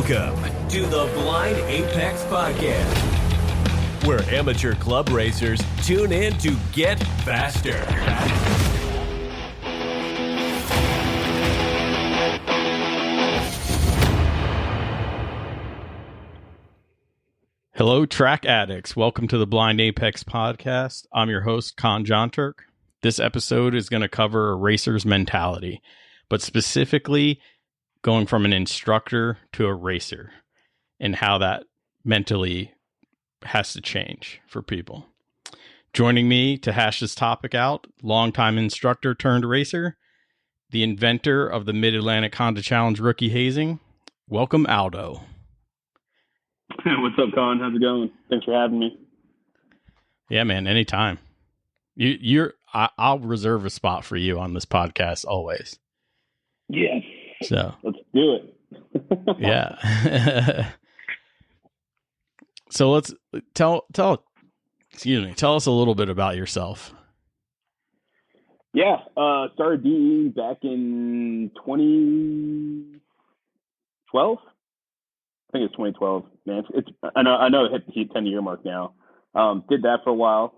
Welcome to the Blind Apex Podcast, where amateur club racers tune in to get faster. Hello, track addicts. Welcome to the Blind Apex Podcast. I'm your host, Con John Turk. This episode is going to cover a racer's mentality, but specifically going from an instructor to a racer and how that mentally has to change for people. Joining me to hash this topic out, longtime instructor turned racer, the inventor of the Mid-Atlantic Honda Challenge rookie hazing. Welcome, Aldo. What's up, Con? How's it going? Thanks for having me. Yeah, man, anytime. I'll reserve a spot for you on this podcast always. Yes. So let's do it. Yeah. So let's tell us a little bit about yourself. Yeah, started DE back in 2012. I think it's 2012. Man, I know it hit the 10-year mark now. Did that for a while.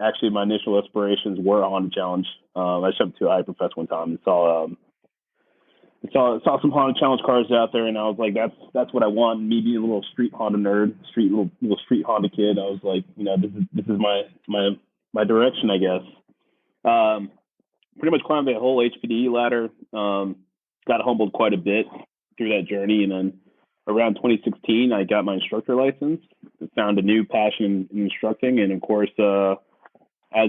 Actually, my initial aspirations were a Honda Challenge. I showed up to a Hyperfest one time and saw some Honda Challenge cars out there, and I was like, that's what I want. Me being a little street Honda nerd, little street Honda kid, I was like, this is my direction, I guess. Pretty much climbed the whole HPDE ladder. Got humbled quite a bit through that journey, and then around 2016, I got my instructor license. Found a new passion in instructing, and of course, as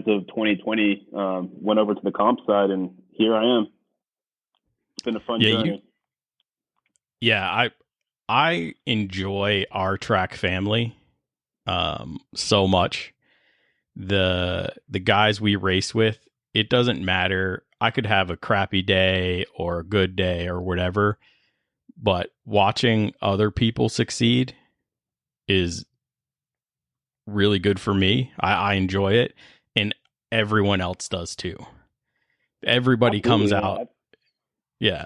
of 2020, went over to the comp side, and here I am. It's been a fun journey. I enjoy our track family so much. The guys we race with, it doesn't matter. I could have a crappy day or a good day or whatever, but watching other people succeed is really good for me. I enjoy it, and everyone else does too. Everybody comes out. Yeah.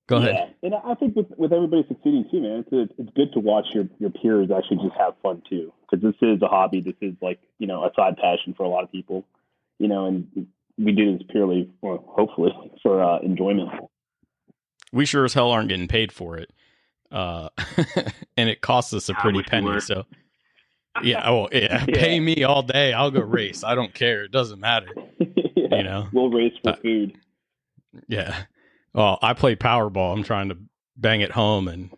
Go ahead. And I think with everybody succeeding too, man, it's good to watch your peers actually just have fun too. Because this is a hobby. This is like, a side passion for a lot of people, and we do this purely, or hopefully, for enjoyment. We sure as hell aren't getting paid for it. And it costs us a pretty penny. So pay me all day. I'll go race. I don't care. It doesn't matter. We'll race for food. Yeah. Well, I play Powerball. I'm trying to bang it home and,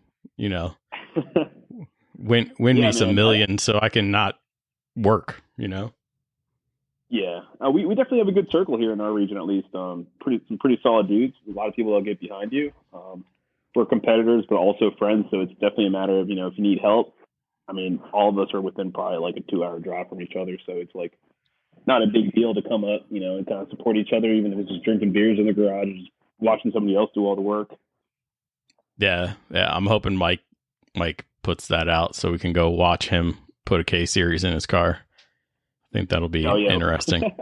win me some million so I can not work, Yeah. We definitely have a good circle here in our region, at least. Some pretty solid dudes. A lot of people that'll get behind you. We're competitors, but also friends. So it's definitely a matter of, if you need help. I mean, all of us are within probably like a 2-hour drive from each other. So it's like not a big deal to come up, and kind of support each other, even if it's just drinking beers in the garage, just watching somebody else do all the work. Yeah. I'm hoping Mike puts that out so we can go watch him put a K-Series in his car. I think that'll be interesting.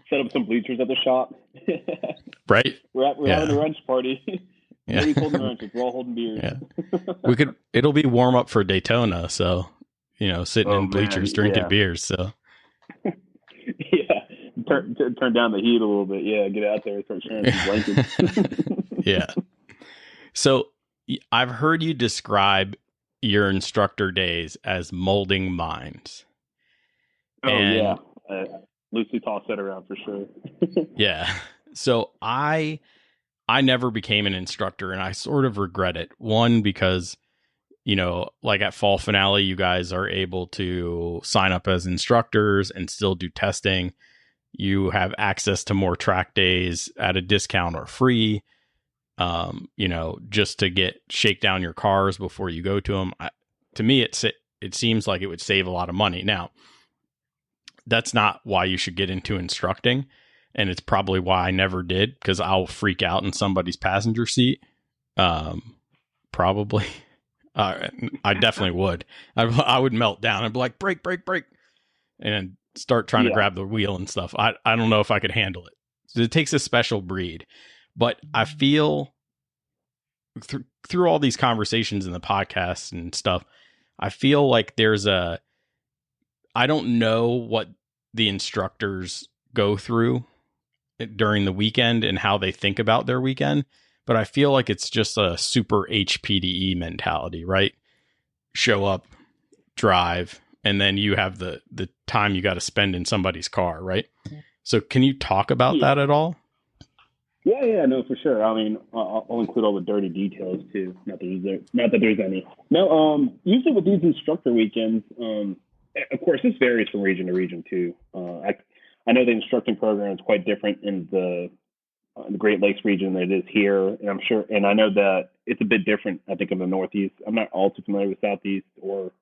Set up some bleachers at the shop. Right? We're having a lunch party. Yeah. Holding lunches. We're all holding beers. Yeah. It'll be warm up for Daytona, so sitting in bleachers drinking beers. So turn down the heat a little bit. Yeah, get out there and start sharing some blankets. Yeah. So I've heard you describe your instructor days as molding minds. Loosely tossed that around for sure. Yeah. So I never became an instructor, and I sort of regret it. One, because, like at Fall Finale, you guys are able to sign up as instructors and still do testing. You have access to more track days at a discount or free, just to shake down your cars before you go to them. To me, it seems like it would save a lot of money. Now, that's not why you should get into instructing. And it's probably why I never did, because I'll freak out in somebody's passenger seat. Probably. I definitely would. I would melt down and be like, brake, and start trying to grab the wheel and stuff. I don't know if I could handle it. So it takes a special breed. But I feel through all these conversations in the podcast and stuff, I feel like I don't know what the instructors go through during the weekend and how they think about their weekend, but I feel like it's just a super HPDE mentality, right? Show up, drive, and then you have the time you got to spend in somebody's car, right? So can you talk about that at all? Yeah, no, for sure. I mean, I'll include all the dirty details too. Not that there's any. No, usually with these instructor weekends, of course, this varies from region to region too. I know the instructing program is quite different in the Great Lakes region than it is here, and I'm sure, and I know that it's a bit different. I think in the Northeast. I'm not all too familiar with Southeast or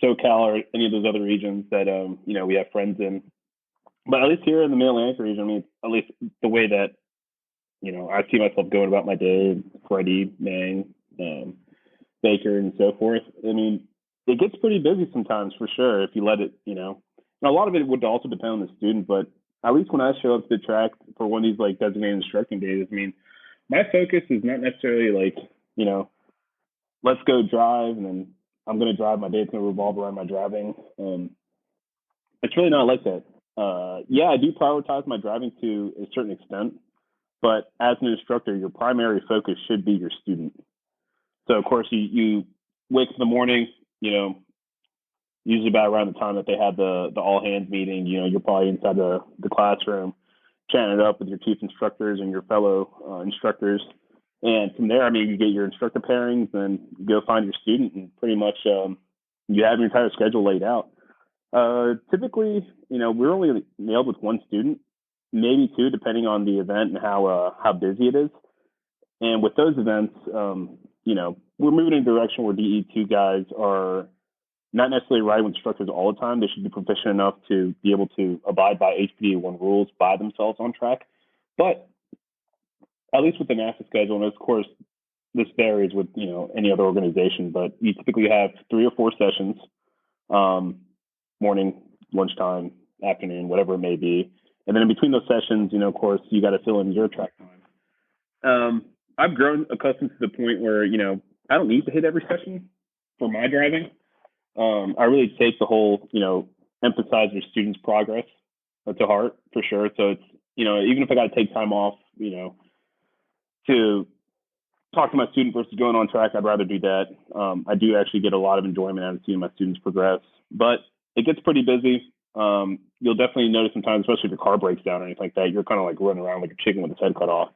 SoCal or any of those other regions that we have friends in. But at least here in the Mid-Atlantic region, I mean, at least the way that I see myself going about my day, Freddie, Mang, Baker, and so forth. I mean, it gets pretty busy sometimes for sure if you let it, And a lot of it would also depend on the student, but at least when I show up to the track for one of these like designated instructing days, I mean, my focus is not necessarily like, let's go drive and then I'm going to drive. My day is going to revolve around my driving. It's really not like that. Yeah, I do prioritize my driving to a certain extent. But as an instructor, your primary focus should be your student. So, of course, you wake up in the morning, usually about around the time that they have the all-hands meeting, you're probably inside the classroom chatting it up with your chief instructors and your fellow instructors. And from there, I mean, you get your instructor pairings and you go find your student and pretty much you have your entire schedule laid out. Typically, we're only nailed with one student, maybe two, depending on the event and how busy it is. And with those events, we're moving in a direction where DE2 guys are not necessarily riding with instructors all the time. They should be proficient enough to be able to abide by HPDE 1 rules by themselves on track. But at least with the NASA schedule, and of course, this varies with any other organization, but you typically have 3 or 4 sessions, morning, lunchtime, afternoon, whatever it may be. And then in between those sessions, of course, you got to fill in your track time. I've grown accustomed to the point where, I don't need to hit every session for my driving. I really take the whole, emphasize your students' progress to heart for sure. So it's, even if I got to take time off, to talk to my student versus going on track, I'd rather do that. I do actually get a lot of enjoyment out of seeing my students progress, but it gets pretty busy. You'll definitely notice sometimes, especially if your car breaks down or anything like that, you're kind of like running around like a chicken with its head cut off,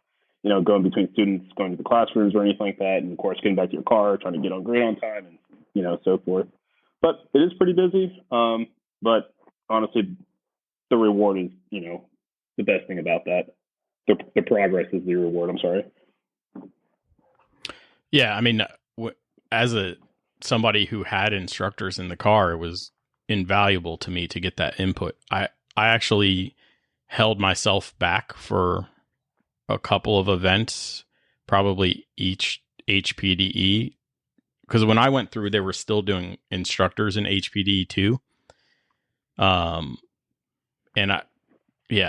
going between students, going to the classrooms or anything like that. And of course, getting back to your car, trying to get on grade on time and, so forth. But it is pretty busy. But honestly, the reward is, the best thing about that. The progress is the reward. I'm sorry. Yeah. I mean, as somebody who had instructors in the car, it was invaluable to me to get that input. I actually held myself back for a couple of events, probably each HPDE, because when I went through, they were still doing instructors in HPDE too.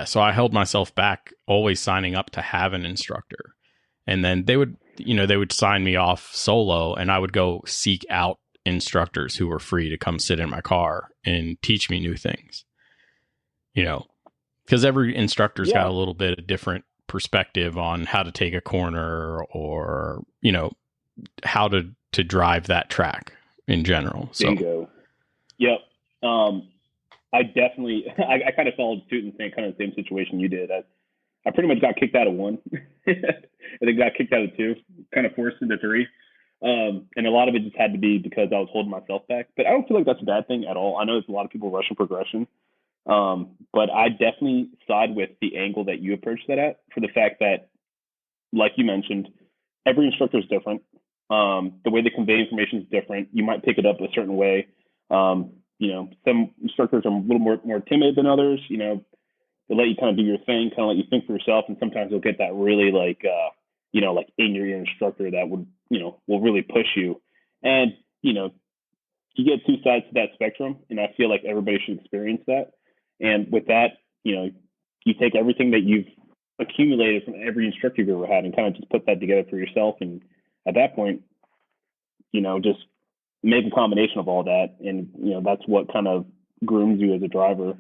So I held myself back, always signing up to have an instructor, and then they would sign me off solo, and I would go seek out instructors who were free to come sit in my car and teach me new things, because every instructor's got a little bit of different perspective on how to take a corner or, how to drive that track in general. Bingo. Yep. I definitely, I kind of followed suit and saying kind of the same situation you did. I pretty much got kicked out of 1. I think got kicked out of 2, kind of forced into 3. And a lot of it just had to be because I was holding myself back. But I don't feel like that's a bad thing at all. I know there's a lot of people rushing progression. But I definitely side with the angle that you approach that at, for the fact that, like you mentioned, every instructor is different. The way they convey information is different. You might pick it up a certain way. Some instructors are a little more timid than others. They let you kind of do your thing, kind of let you think for yourself. And sometimes you'll get that really like in your ear instructor that would, will really push you. And, you get 2 sides to that spectrum. And I feel like everybody should experience that. And with that, you take everything that you've accumulated from every instructor you've ever had and kind of just put that together for yourself and at that point, just make a combination of all that, and that's what kind of grooms you as a driver.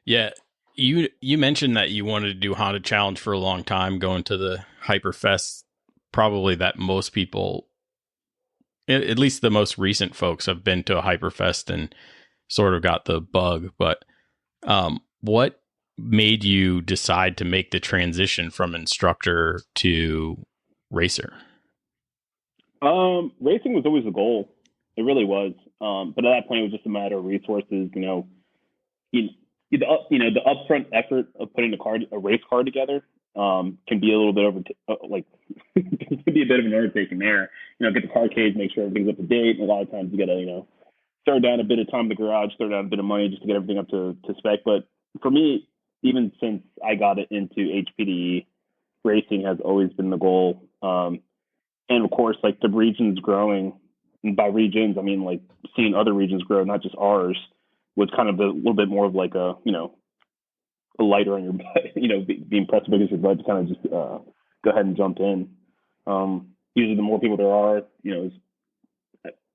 Yeah, you mentioned that you wanted to do Honda Challenge for a long time, going to the Hyperfest. Probably that most people, at least the most recent folks, have been to a Hyperfest and sort of got the bug. But what made you decide to make the transition from instructor to racer? Racing was always the goal. It really was. But at that point, it was just a matter of resources. The upfront effort of putting a race car together can be a little bit it can be a bit of an undertaking there. Get the car cage, make sure everything's up to date. And a lot of times you got to throw down a bit of time in the garage, throw down a bit of money just to get everything up to spec. But for me, even since I got it into HPDE, racing has always been the goal. And of course, like the regions growing, and by regions, I mean like seeing other regions grow, not just ours, was kind of a little bit more of like a lighter on your butt, being pressed against your butt to kind of just go ahead and jump in. Usually the more people there are,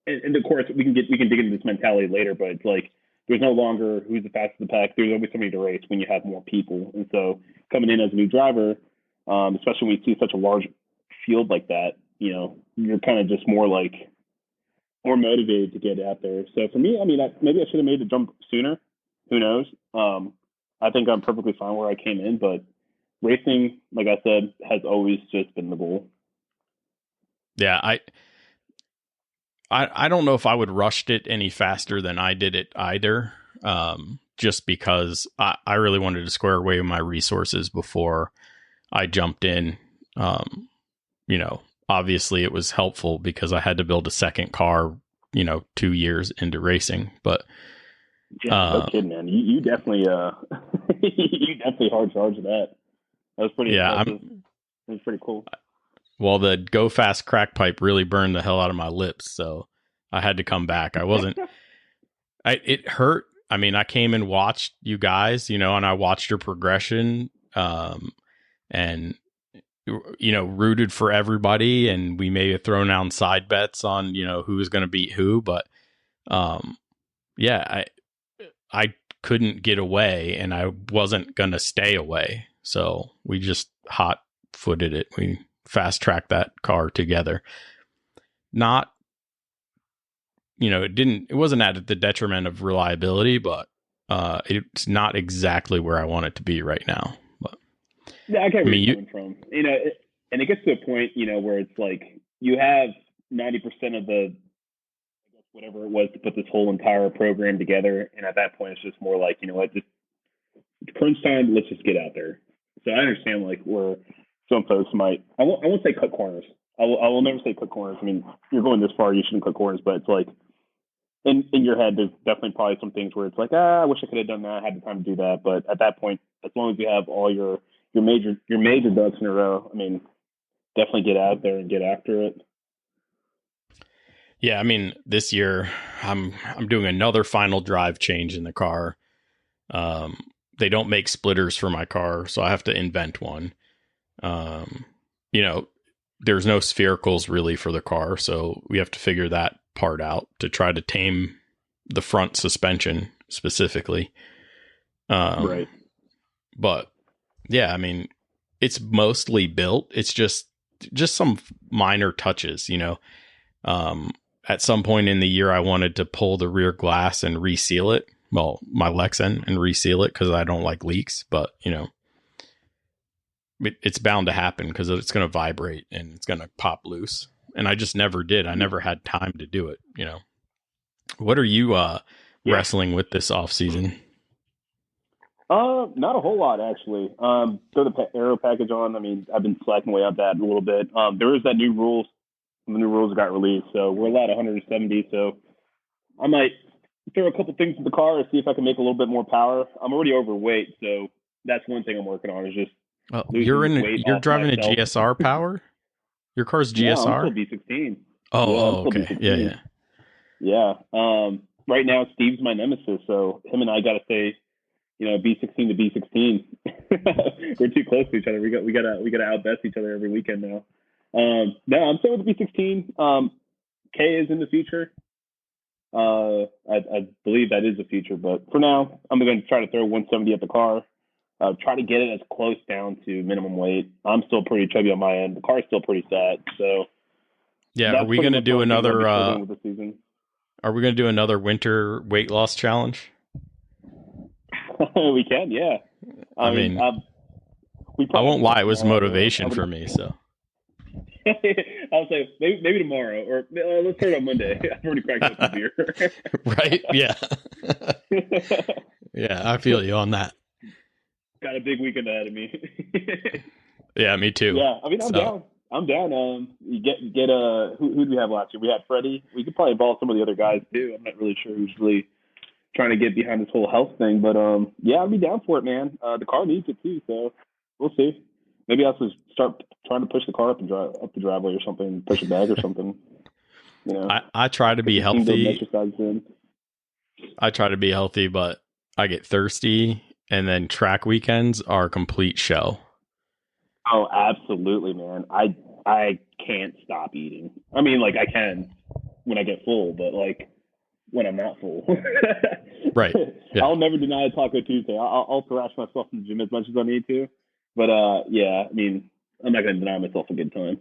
and of course we can dig into this mentality later, but it's like there's no longer who's the fastest in the pack. There's always somebody to race when you have more people. And so coming in as a new driver, especially when you see such a large field like that, you're kind of just more motivated to get out there. So for me, I mean, maybe I should have made the jump sooner. Who knows? I think I'm perfectly fine where I came in, but racing, like I said, has always just been the goal. Yeah, I don't know if I would rushed it any faster than I did it either. Just because I really wanted to square away my resources before I jumped in. Obviously it was helpful because I had to build a second car, 2 years into racing, but yeah, no kidding, man. You definitely, you definitely hard charged that. That was pretty impressive. It was pretty cool. Well, the go fast crack pipe really burned the hell out of my lips, so I had to come back. It hurt. I mean, I came and watched you guys, and I watched your progression, and rooted for everybody, and we may have thrown down side bets on, who was going to beat who, but I couldn't get away, and I wasn't going to stay away. So we just hot footed it. We fast tracked that car together. Not, it wasn't at the detriment of reliability, but it's not exactly where I want it to be right now. But yeah, I get where you're coming from. And it gets to a point, where it's like you have 90% of the, I guess, whatever it was to put this whole entire program together. And at that point, it's just more like, just crunch time, let's just get out there. So I understand where some folks might, I won't say cut corners. I will never say cut corners. I mean, you're going this far, you shouldn't cut corners, but it's like in your head, there's definitely probably some things where it's like, I wish I could have done that. I had the time to do that. But at that point, as long as you have all your major ducks in a row, I mean, definitely get out there and get after it. Yeah, I mean, this year I'm doing another final drive change in the car. They don't make splitters for my car, so I have to invent one. There's no sphericals really for the car, so we have to figure that part out to try to tame the front suspension specifically. Right. But yeah, I mean, it's mostly built. It's just some minor touches, At some point in the year, I wanted to pull the rear glass and reseal it. Well, my Lexan, and reseal it because I don't like leaks, but it's bound to happen because it's going to vibrate and it's going to pop loose. And I just never did. I never had time to do it. What are you wrestling with this off season? Not a whole lot actually. Throw the aero package on. I mean, I've been slacking away on that a little bit. There is that new rules. The new rules got released, so we're allowed 170. So I might throw a couple things in the car and see if I can make a little bit more power. I'm already overweight, so that's one thing I'm working on. Is just you're driving myself. A GSR power. Your car's GSR. No, I'm still B16. Okay. B16. Yeah. Right now, Steve's my nemesis, so him and I got to stay B16 to B16. We're too close to each other. We gotta outbest each other every weekend now. No, I'm staying with the B16. K is in the future. I believe that is the future, but for now, I'm going to try to throw 170 at the car. Try to get it as close down to minimum weight. I'm still pretty chubby on my end. The car's still pretty fat, so yeah. Are we going to do another? Are with the season. we going to do another winter weight loss challenge? We can, yeah. I mean, I won't lie. It was motivation for me. So I'll say maybe tomorrow, or let's start on Monday. I've already cracked up a beer. Right? Yeah. Yeah, I feel you on that. Got a big weekend ahead of me. Yeah, me too. Yeah, I mean, I'm down. I'm down. You get who did we have last year? We had Freddie. We could probably involve some of the other guys too. I'm not really sure who's really trying to get behind this whole health thing, but yeah, I'll be down for it, man. The car needs it too, so we'll see. Maybe I'll just start trying to push the car up the driveway or something, push it back or something. I try to be healthy. I try to be healthy, but I get thirsty, and then track weekends are a complete show. Oh, absolutely, man. I can't stop eating. I mean, like, I can when I get full, but like when I'm not full. Right. Yeah. I'll never deny a Taco Tuesday. I'll thrash myself in the gym as much as I need to. But yeah, I mean, I'm not going to deny myself a good time.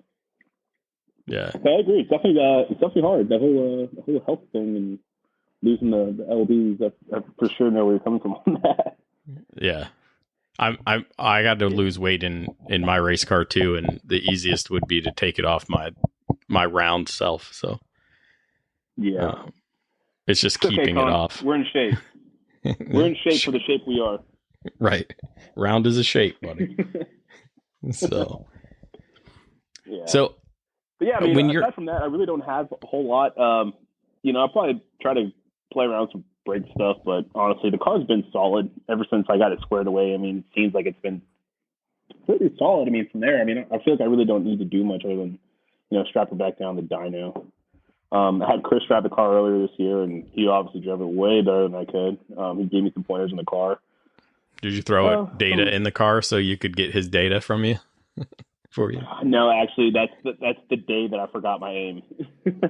Yeah. But I agree. It's definitely hard. The whole health thing and losing the LBs. I for sure know where you're coming from on that. Yeah. I got to lose weight in my race car too, and the easiest would be to take it off my round self. So yeah, it's just keeping it off. We're in shape. We're in shape for the shape we are. Right, round is a shape, buddy. So yeah. So, but yeah, I mean, aside from that, I really don't have a whole lot. I'll probably try to play around with some brake stuff, but honestly, the car's been solid ever since I got it squared away. I mean, it seems like it's been pretty solid. I mean, from there, I mean, I feel like I really don't need to do much other than, strap it back down the dyno. I had Chris strap the car earlier this year, and he obviously drove it way better than I could. He gave me some pointers in the car. Did you throw data in the car so you could get his data from you? For you? No, actually, that's the day that I forgot my aim.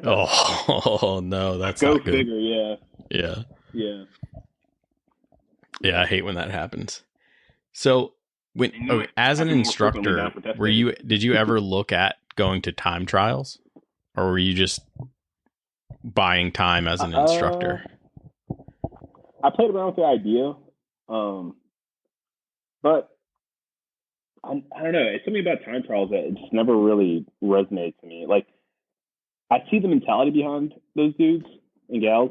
Oh no, that's go not good. Figure. Yeah. Yeah. Yeah, I hate when that happens. So, as an instructor, did you ever look at going to time trials, or were you just buying time as an instructor? I played around with the idea, but I don't know. It's something about time trials that it just never really resonates to me. Like, I see the mentality behind those dudes and gals.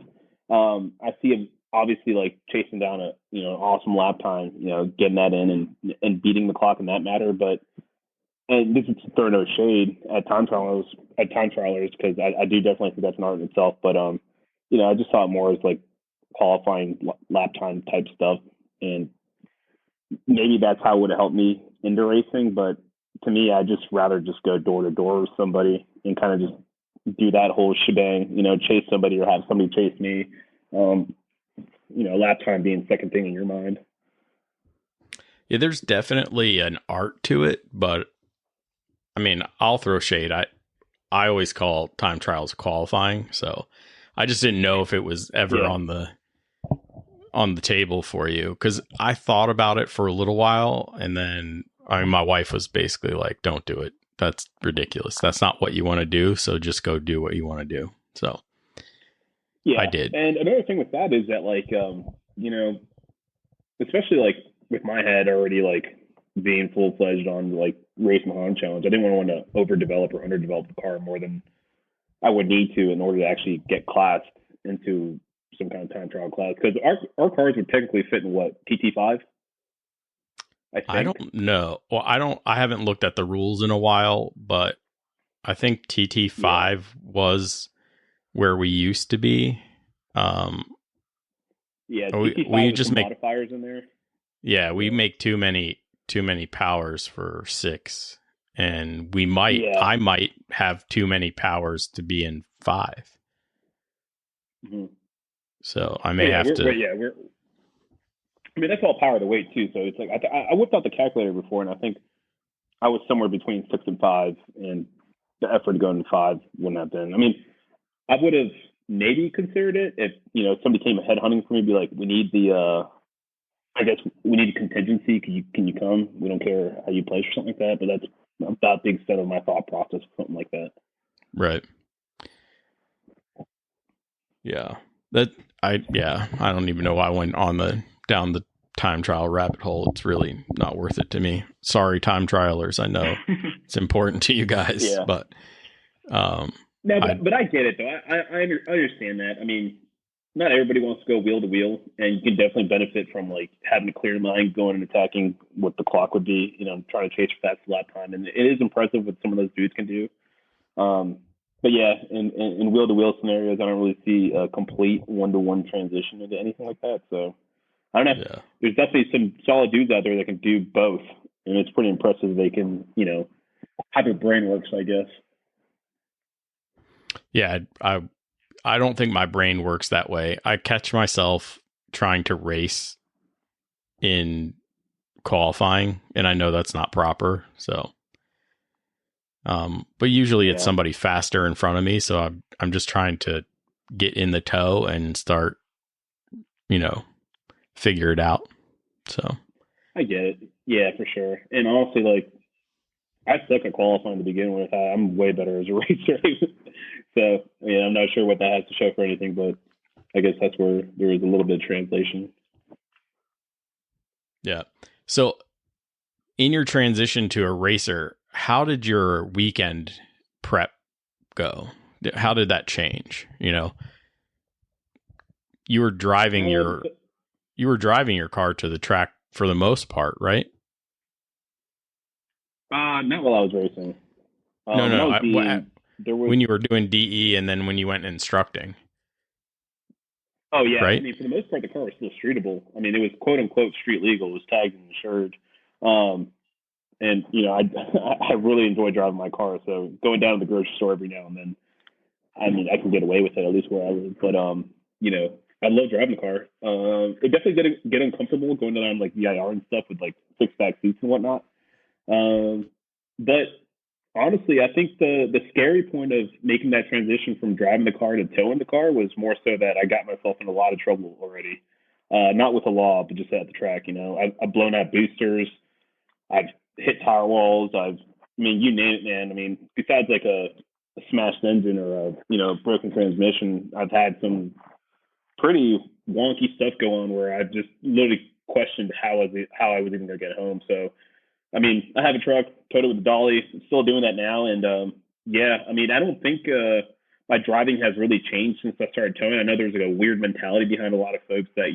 I see them obviously like chasing down an awesome lap time, getting that in and beating the clock in that matter. But, and this is throwing no shade at time trialers because I do definitely think that's an art in itself. But I just saw it more as like qualifying lap time type stuff, and maybe that's how it would have helped me into racing. But to me, I just rather just go door to door with somebody and kind of just do that whole shebang, chase somebody or have somebody chase me. Lap time being second thing in your mind. Yeah, there's definitely an art to it, but I mean, I'll throw shade. I always call time trials qualifying, so I just didn't know if it was ever on the table for you, because I thought about it for a little while, and then my wife was basically like, "Don't do it. That's ridiculous. That's not what you want to do. So just go do what you want to do." So yeah, I did. And another thing with that is that like especially like with my head already like being full fledged on like race Mahan challenge, I didn't want to overdevelop or underdevelop the car more than I would need to in order to actually get classed into some kind of time trial class, because our cars would technically fit in what, TT5? I don't know. Well, I haven't looked at the rules in a while, but I think TT5 was where we used to be. we just make modifiers in there. Yeah, we make too many powers for 6, and I might have too many powers to be in 5. Mm-hmm. So I may have to. I mean, that's all power to weight too. So it's like I whipped out the calculator before, and I think I was somewhere between 6 and 5, and the effort going to 5 wouldn't have been. I mean, I would have maybe considered it if somebody came head hunting for me, be like, we need the I guess we need a contingency. Can you come? We don't care how you place or something like that. But that's not big set of my thought process, something like that. Right. Yeah. I don't even know why I went down the time trial rabbit hole. It's really not worth it to me. Sorry, time trialers. I know it's important to you guys, Yeah. but no, but I get it though. I understand that. I mean, not everybody wants to go wheel to wheel, and you can definitely benefit from like having a clear mind going and attacking what the clock would be. Trying to chase for fast lap time, and it is impressive what some of those dudes can do. But yeah, in wheel to wheel scenarios, I don't really see a complete 1-to-1 transition into anything like that. So I don't know. yeah. There's definitely some solid dudes out there that can do both, and it's pretty impressive. They can, how their brain works, I guess. Yeah, I don't think my brain works that way. I catch myself trying to race in qualifying, and I know that's not proper. So, but usually it's somebody faster in front of me, so I'm just trying to get in the tow and start, figure it out. So I get it. Yeah, for sure. And honestly, like, I suck at qualifying to begin with. I'm way better as a racer. So, yeah, I'm not sure what that has to show for anything, but I guess that's where there is a little bit of translation. Yeah. So, in your transition to a racer, how did your weekend prep go? How did that change? You were driving your car to the track for the most part, right? Not while I was racing. No. When you were doing DE and then when you went instructing. Oh, yeah. Right? I mean, for the most part, the car was still streetable. I mean, it was quote-unquote street legal. It was tagged and insured. And, I really enjoy driving my car. So going down to the grocery store every now and then, I mean, I can get away with it, at least where I live. But, I love driving the car. It definitely get uncomfortable going down, like, VIR and stuff with, like, six-back seats and whatnot. But honestly, I think the scary point of making that transition from driving the car to towing the car was more so that I got myself in a lot of trouble already. Not with the law, but just at the track. I've blown out boosters. I've hit tire walls. You name it, man. I mean, besides like a smashed engine or a broken transmission, I've had some pretty wonky stuff go on where I've just literally questioned how I was even going to get home. So, I mean, I have a truck, towed it with a dolly. I'm still doing that now. And yeah, I mean, I don't think my driving has really changed since I started towing. I know there's like a weird mentality behind a lot of folks that,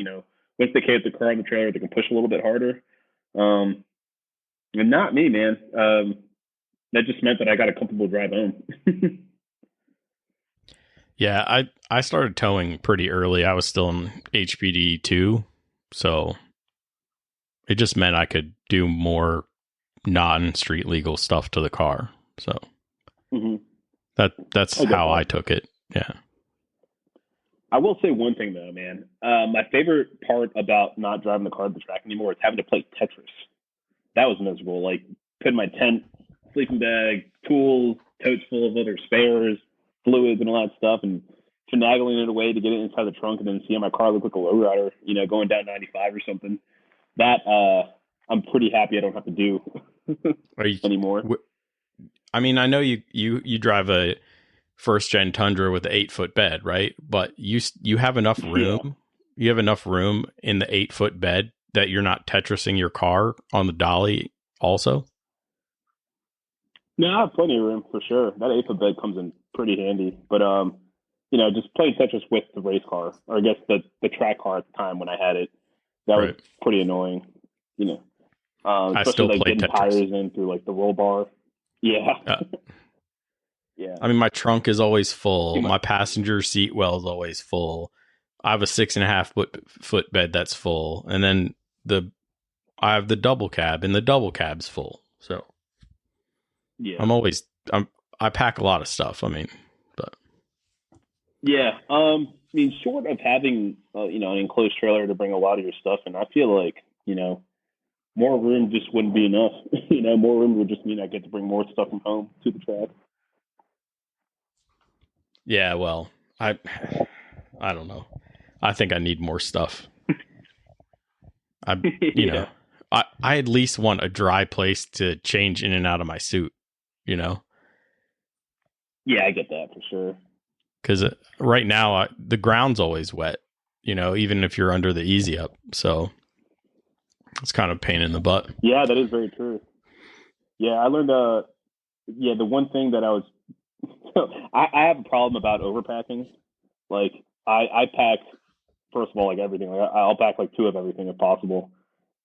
once they get the car on the trailer, they can push a little bit harder. And not me, man. That just meant that I got a comfortable drive home. Yeah, I started towing pretty early. I was still in HPDE 2, so it just meant I could do more non-street legal stuff to the car. So that's how I took it. Yeah. I will say one thing though, man. My favorite part about not driving the car at the track anymore is having to play Tetris. That was miserable. Like putting my tent, sleeping bag, tools, totes full of other spares, fluids and all that stuff, and finagling it away to get it inside the trunk and then seeing my car look like a lowrider, going down 95 or something. That I'm pretty happy I don't have to do anymore. I mean, I know you drive a first gen Tundra with an 8-foot bed, right? But you have enough room. Yeah. You have enough room in the 8-foot bed that you're not Tetrising your car on the dolly also? No, I have plenty of room for sure. That 8-foot bed comes in pretty handy. But just playing Tetris with the race car, or I guess the track car at the time when I had it, that was pretty annoying. I especially still like play getting Tetris. tires in through like the roll bar. Yeah. Yeah. I mean, my trunk is always full. My passenger seat well is always full. I have a 6.5-foot bed that's full, and then I have the double cab, and the double cab's full. So yeah, I pack a lot of stuff. I mean, but yeah. mean, short of having an enclosed trailer to bring a lot of your stuff in, I feel like more room just wouldn't be enough. More room would just mean I get to bring more stuff from home to the track. Yeah, well, I don't know. I think I need more stuff. Yeah. I at least want a dry place to change in and out of my suit, Yeah, I get that for sure. Because right now the ground's always wet, even if you're under the easy up. So it's kind of a pain in the butt. Yeah, that is very true. Yeah, I learned. The one thing that I was, I have a problem about overpacking. Like I pack, first of all, like everything. Like I'll pack like 2 of everything if possible.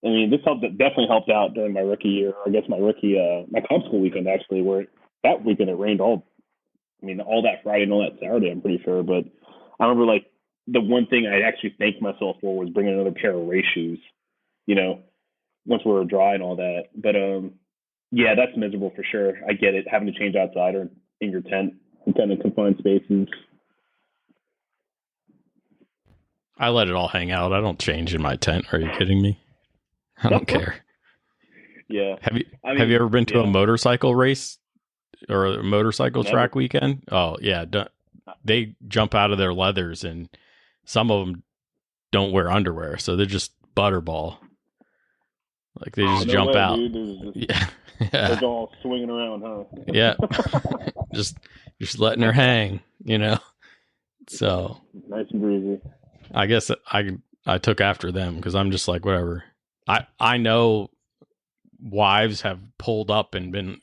I mean, this definitely helped out during my rookie year. Or I guess my comp school weekend actually, where that weekend it rained all that Friday and all that Saturday. I'm pretty sure, but I remember like the one thing I actually thanked myself for was bringing another pair of race shoes. Once we were dry and all that. But yeah, that's miserable for sure. I get it, having to change outside or in your tent in confined spaces. I let it all hang out. I don't change in my tent. Are you kidding me? I don't care. Yeah. Have you ever been to a motorcycle race or a motorcycle track weekend? Oh yeah, they jump out of their leathers, and some of them don't wear underwear, so they're just butterball. Like they just jump out. Dude. They're all swinging around, huh? Yeah, just letting her hang, So nice and breezy. I guess I took after them because I'm just like whatever. I know wives have pulled up and been,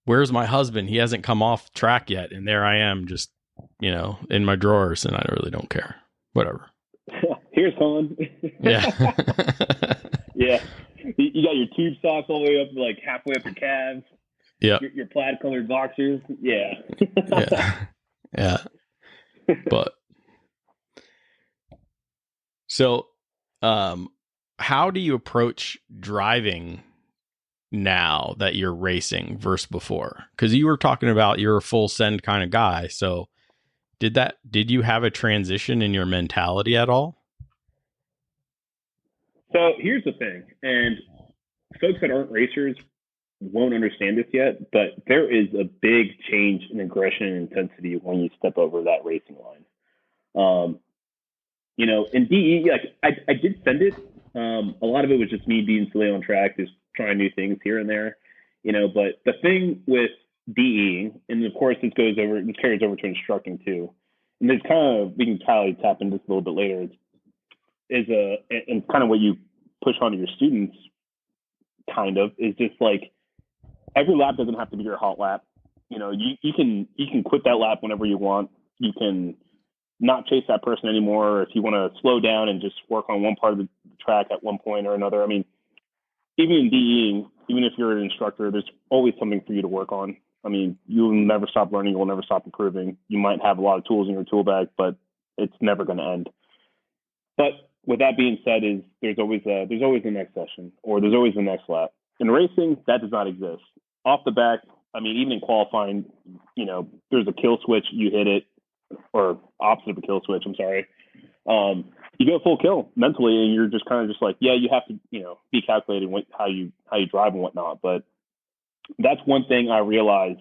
where's my husband? He hasn't come off track yet, and there I am, just in my drawers, and I really don't care. Whatever. Here's Con. Yeah. Yeah. You got your tube socks all the way up, like halfway up your calves. Yeah. Your plaid colored boxers. Yeah. Yeah. But so, how do you approach driving now that you're racing versus before? Because you were talking about you're a full send kind of guy. So did you have a transition in your mentality at all? So here's the thing, and folks that aren't racers won't understand this yet, but there is a big change in aggression and intensity when you step over that racing line. In DE, like I did send it. A lot of it was just me being silly on track, just trying new things here and there, But the thing with DE, and of course this carries over to instructing too, and there's we can probably tap into this a little bit later. And kind of what you push onto your students, is just like every lap doesn't have to be your hot lap. You can quit that lap whenever you want. You can not chase that person anymore, or if you want to slow down and just work on one part of the track at one point or another. I mean, even in DEing, even if you're an instructor, there's always something for you to work on. I mean, you'll never stop learning. You'll never stop improving. You might have a lot of tools in your tool bag, but it's never going to end. But with that being said, there's always the next session, or there's always the next lap. In racing, that does not exist. Off the back, I mean, even in qualifying, there's a kill switch, you hit it, or opposite of a kill switch, I'm sorry. You go full kill mentally, and you're just kind of just like, yeah, you have to, be calculating how you drive and whatnot. But that's one thing I realized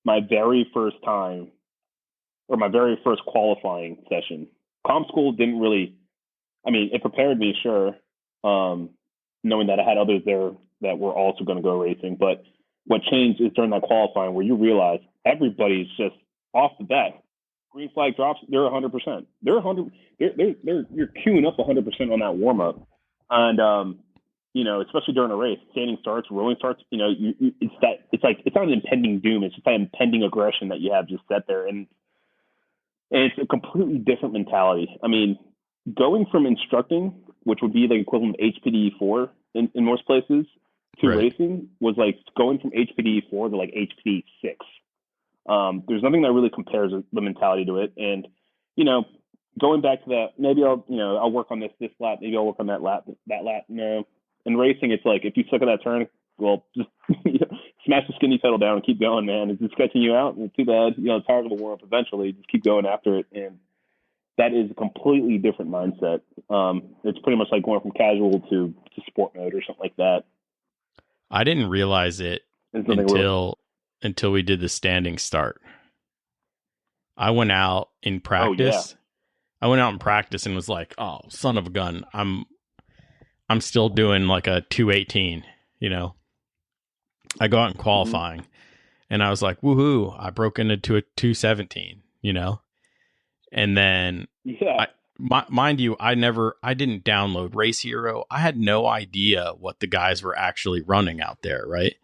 my very first time, or my very first qualifying session. Comp school didn't really, it prepared me, sure, knowing that I had others there that were also going to go racing. But what changed is during that qualifying, where you realize everybody's just off the bat. Green flag drops, they're 100%. They're you're queuing up 100% on that warm up, and especially during a race, standing starts, rolling starts. It's not an impending doom. It's just that impending aggression that you have just set there, and it's a completely different mentality. I mean, going from instructing, which would be the equivalent of HPDE 4 in most places, to racing was like going from HPDE 4 to like HPDE 6. There's nothing that really compares the mentality to it. And, going back to that, maybe I'll work on this lap, maybe I'll work on that lap. No. In racing, it's like, if you suck at that turn, well, just smash the skinny pedal down and keep going, man. If it's sketching you out, well, too bad. It's hard to warm up eventually. Just keep going after it. And that is a completely different mindset. It's pretty much like going from casual to sport mode or something like that. I didn't realize it until we did the standing start. I went out in practice. I went out in practice and was like, "Oh, son of a gun! I'm still doing like a 218." You know, I go out in qualifying, and I was like, "Woohoo! I broke into a 217." You know, and then mind you, I didn't download Race Hero. I had no idea what the guys were actually running out there, right?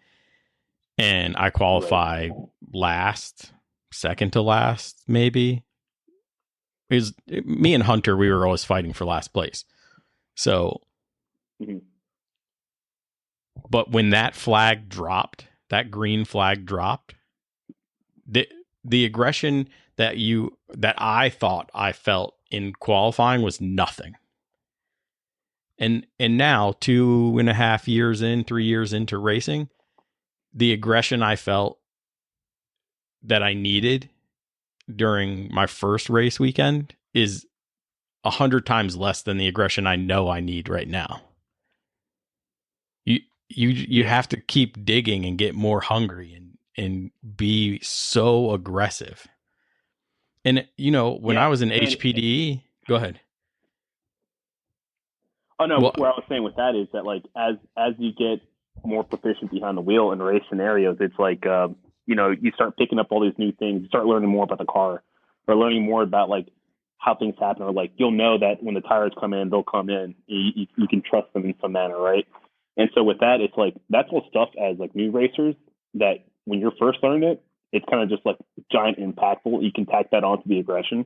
And I qualify last, second to last, maybe. Me and Hunter, we were always fighting for last place. So, but when that flag dropped, that green flag dropped, the aggression that I thought I felt in qualifying was nothing. And now 2.5 years in, 3 years into racing, the aggression I felt that I needed during my first race weekend is 100 times less than the aggression I know I need right now. You have to keep digging and get more hungry and be so aggressive. And when I was in HPDE, go ahead. Oh no, what I was saying with that is that like as you get more proficient behind the wheel in race scenarios, it's like you start picking up all these new things, you start learning more about the car, or learning more about like how things happen, or like you'll know that when the tires come in, they'll come in. You can trust them in some manner, right? And so with that, it's like that's all stuff as like new racers that when you're first learning it, it's kind of just like giant impactful. You can tack that onto the aggression,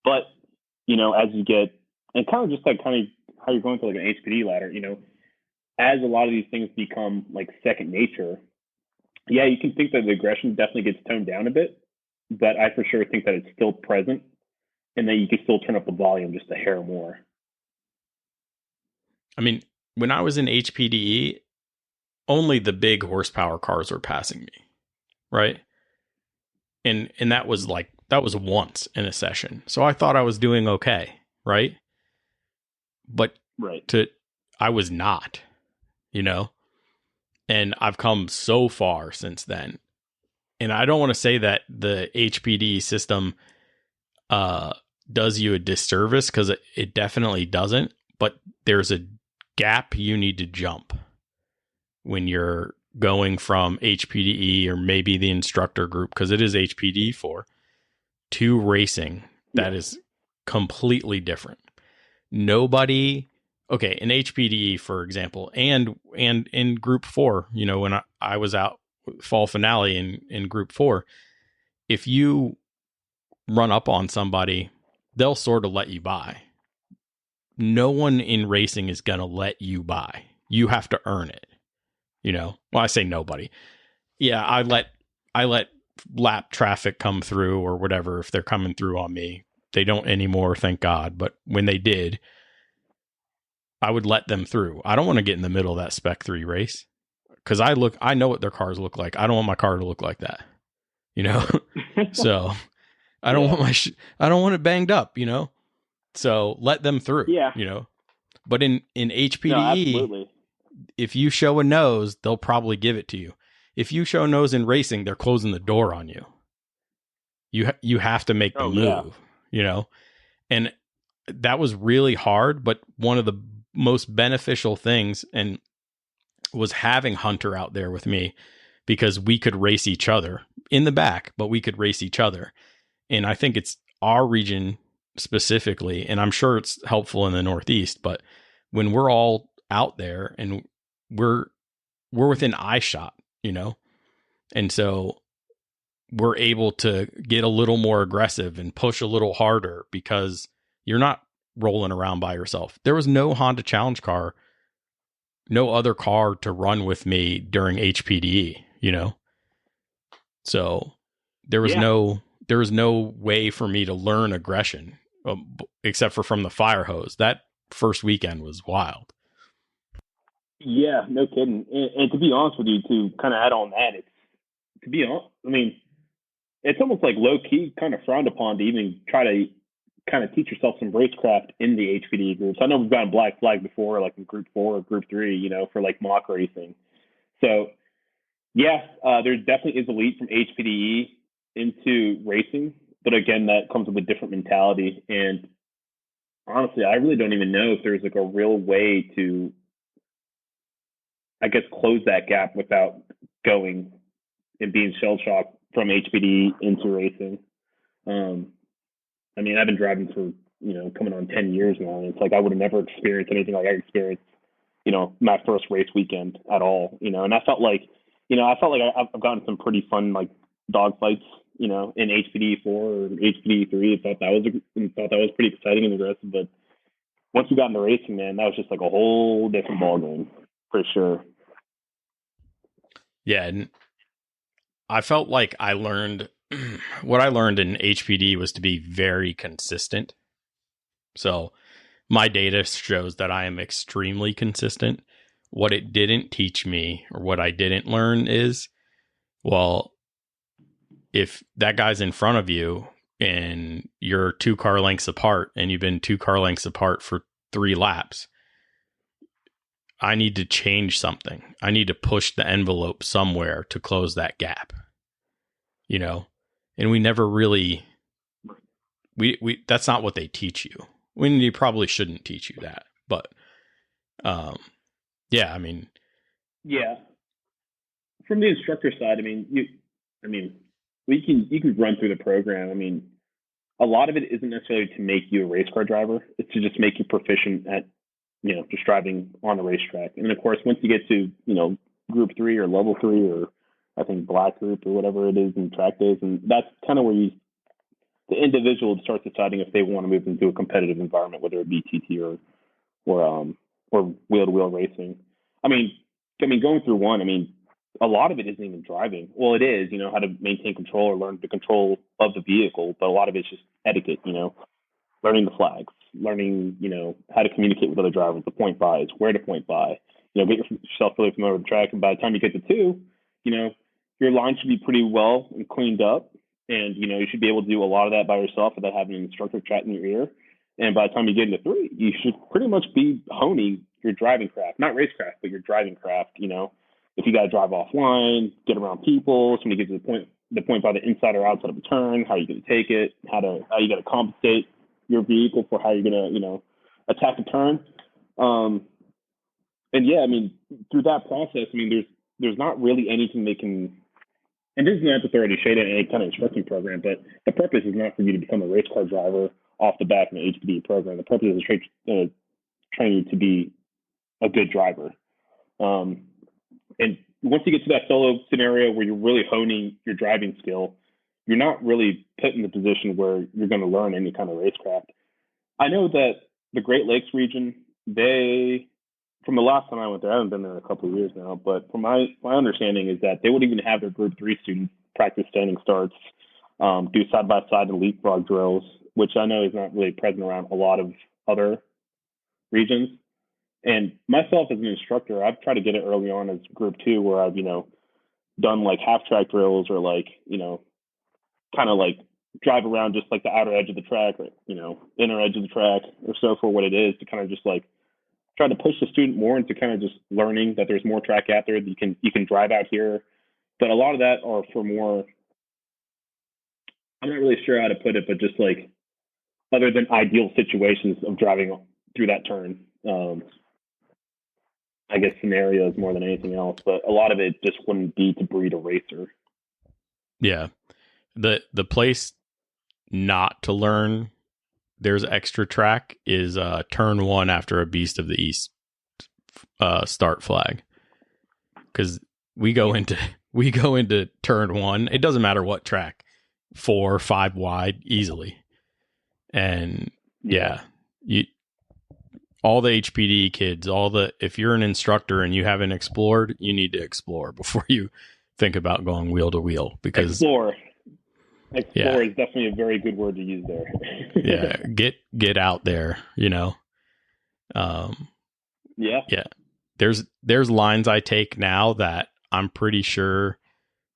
but as you get and kind of just like how you're going through like an HPD ladder, as a lot of these things become like second nature, yeah, you can think that the aggression definitely gets toned down a bit, but I for sure think that it's still present and that you can still turn up the volume just a hair more. I mean, when I was in HPDE, only the big horsepower cars were passing me, right? And that was once in a session. So I thought I was doing okay, right? But I was not, and I've come so far since then. And I don't want to say that the HPD system does you a disservice, because it definitely doesn't, but there's a gap you need to jump when you're going from HPDE or maybe the instructor group, because it is HPDE4, to racing. That is completely different. Nobody, okay, in HPDE, for example, and in Group 4, when I was out fall finale in Group 4, if you run up on somebody, they'll sort of let you by. No one in racing is going to let you by. You have to earn it. Well, I say nobody. Yeah, I let lap traffic come through or whatever if they're coming through on me. They don't anymore, thank God. But when they did, I would let them through. I don't want to get in the middle of that Spec 3 race, because I know what their cars look like. I don't want my car to look like that, So I don't want I don't want it banged up, So let them through, But in HPDE, if you show a nose, they'll probably give it to you. If you show a nose in racing, they're closing the door on you. You have to make the move, And that was really hard, but one of the most beneficial things and was having Hunter out there with me, because we could race each other in the back, but we could race each other. And I think it's our region specifically, and I'm sure it's helpful in the Northeast, but when we're all out there and we're within eye shot, and so we're able to get a little more aggressive and push a little harder, because you're not rolling around by yourself. There was no Honda Challenge car, no other car to run with me during HPDE, So there was no way for me to learn aggression, except for from the fire hose. That first weekend was wild. Yeah, no kidding. And to be honest with you, to kind of add on that, it's almost like low key kind of frowned upon to even try to kind of teach yourself some racecraft in the HPDE groups. I know we've gotten black flag before, like in group 4 or group 3, you know, for like mock racing. So yeah, there definitely is a leap from HPDE into racing, but again, that comes with a different mentality. And honestly, I really don't even know if there's like a real way to, I guess, close that gap without going and being shell shocked from HPDE into racing. I mean, I've been driving for, you know, coming on 10 years now, and it's like I would have never experienced anything like I experienced, you know, my first race weekend at all, you know. And I felt like I've gotten some pretty fun like dog fights, you know, in HPDE 4 or HPDE 3. I thought that was pretty exciting and aggressive. But once we got into racing, man, that was just like a whole different ballgame for sure. Yeah, and I felt like I learned what I learned in HPD was to be very consistent. So my data shows that I am extremely consistent. What it didn't teach me, or what I didn't learn, is, well, if that guy's in front of you and you're 2 car lengths apart and you've been 2 car lengths apart for 3 laps, I need to change something. I need to push the envelope somewhere to close that gap, you know? And we never really, that's not what they teach you. They probably shouldn't teach you that, but, yeah, I mean, yeah, from the instructor side, I mean, you can run through the program. I mean, a lot of it isn't necessarily to make you a race car driver. It's to just make you proficient at, you know, just driving on the racetrack. And then of course, once you get to, you know, group 3 or level 3, or I think black group or whatever it is in track days, and that's kind of where the individual starts deciding if they want to move into a competitive environment, whether it be TT or wheel to wheel racing. I mean, going through one, I mean, a lot of it isn't even driving. Well, it is, you know, how to maintain control or learn the control of the vehicle, but a lot of it's just etiquette, you know, learning the flags, learning, you know, how to communicate with other drivers, the point bys, where to point by, you know, get yourself really familiar with the track. And by the time you get to 2, you know, your line should be pretty well and cleaned up. And, you know, you should be able to do a lot of that by yourself without having an instructor chat in your ear. And by the time you get into 3, you should pretty much be honing your driving craft, not racecraft, but your driving craft. You know, if you got to drive offline, get around people, somebody gets to the point by the inside or outside of a turn, how you going to take it, how you got to compensate your vehicle for how you're going to, you know, attack a turn. And yeah, I mean, through that process, I mean, there's not really anything they can. And this is not to throw any shade at any kind of instructing program, but the purpose is not for you to become a race car driver off the bat in the HPD program. The purpose is to train you to be a good driver. And once you get to that solo scenario where you're really honing your driving skill, you're not really put in the position where you're going to learn any kind of racecraft. I know that the Great Lakes region, from the last time I went there, I haven't been there in a couple of years now, but from my understanding is that they would even have their group 3 students practice standing starts, do side-by-side and leapfrog drills, which I know is not really present around a lot of other regions. And myself as an instructor, I've tried to get it early on as group 2, where I've, you know, done like half track drills, or like, you know, kind of like drive around just like the outer edge of the track, or, you know, inner edge of the track, or so, for what it is, to kind of just like try to push the student more into kind of just learning that there's more track out there that you can drive out here. But a lot of that are for more, I'm not really sure how to put it, but just like other than ideal situations of driving through that turn. I guess scenarios more than anything else, but a lot of it just wouldn't be to breed a racer. Yeah. The place not to learn there's extra track is turn 1 after a Beast of the East start flag. Because we go into turn 1, it doesn't matter what track, 4 or 5 wide easily. And yeah, all the HPD kids, if you're an instructor and you haven't explored, you need to explore before you think about going wheel to wheel, because explore is definitely a very good word to use there. Yeah. Get out there, you know? Yeah. There's lines I take now that I'm pretty sure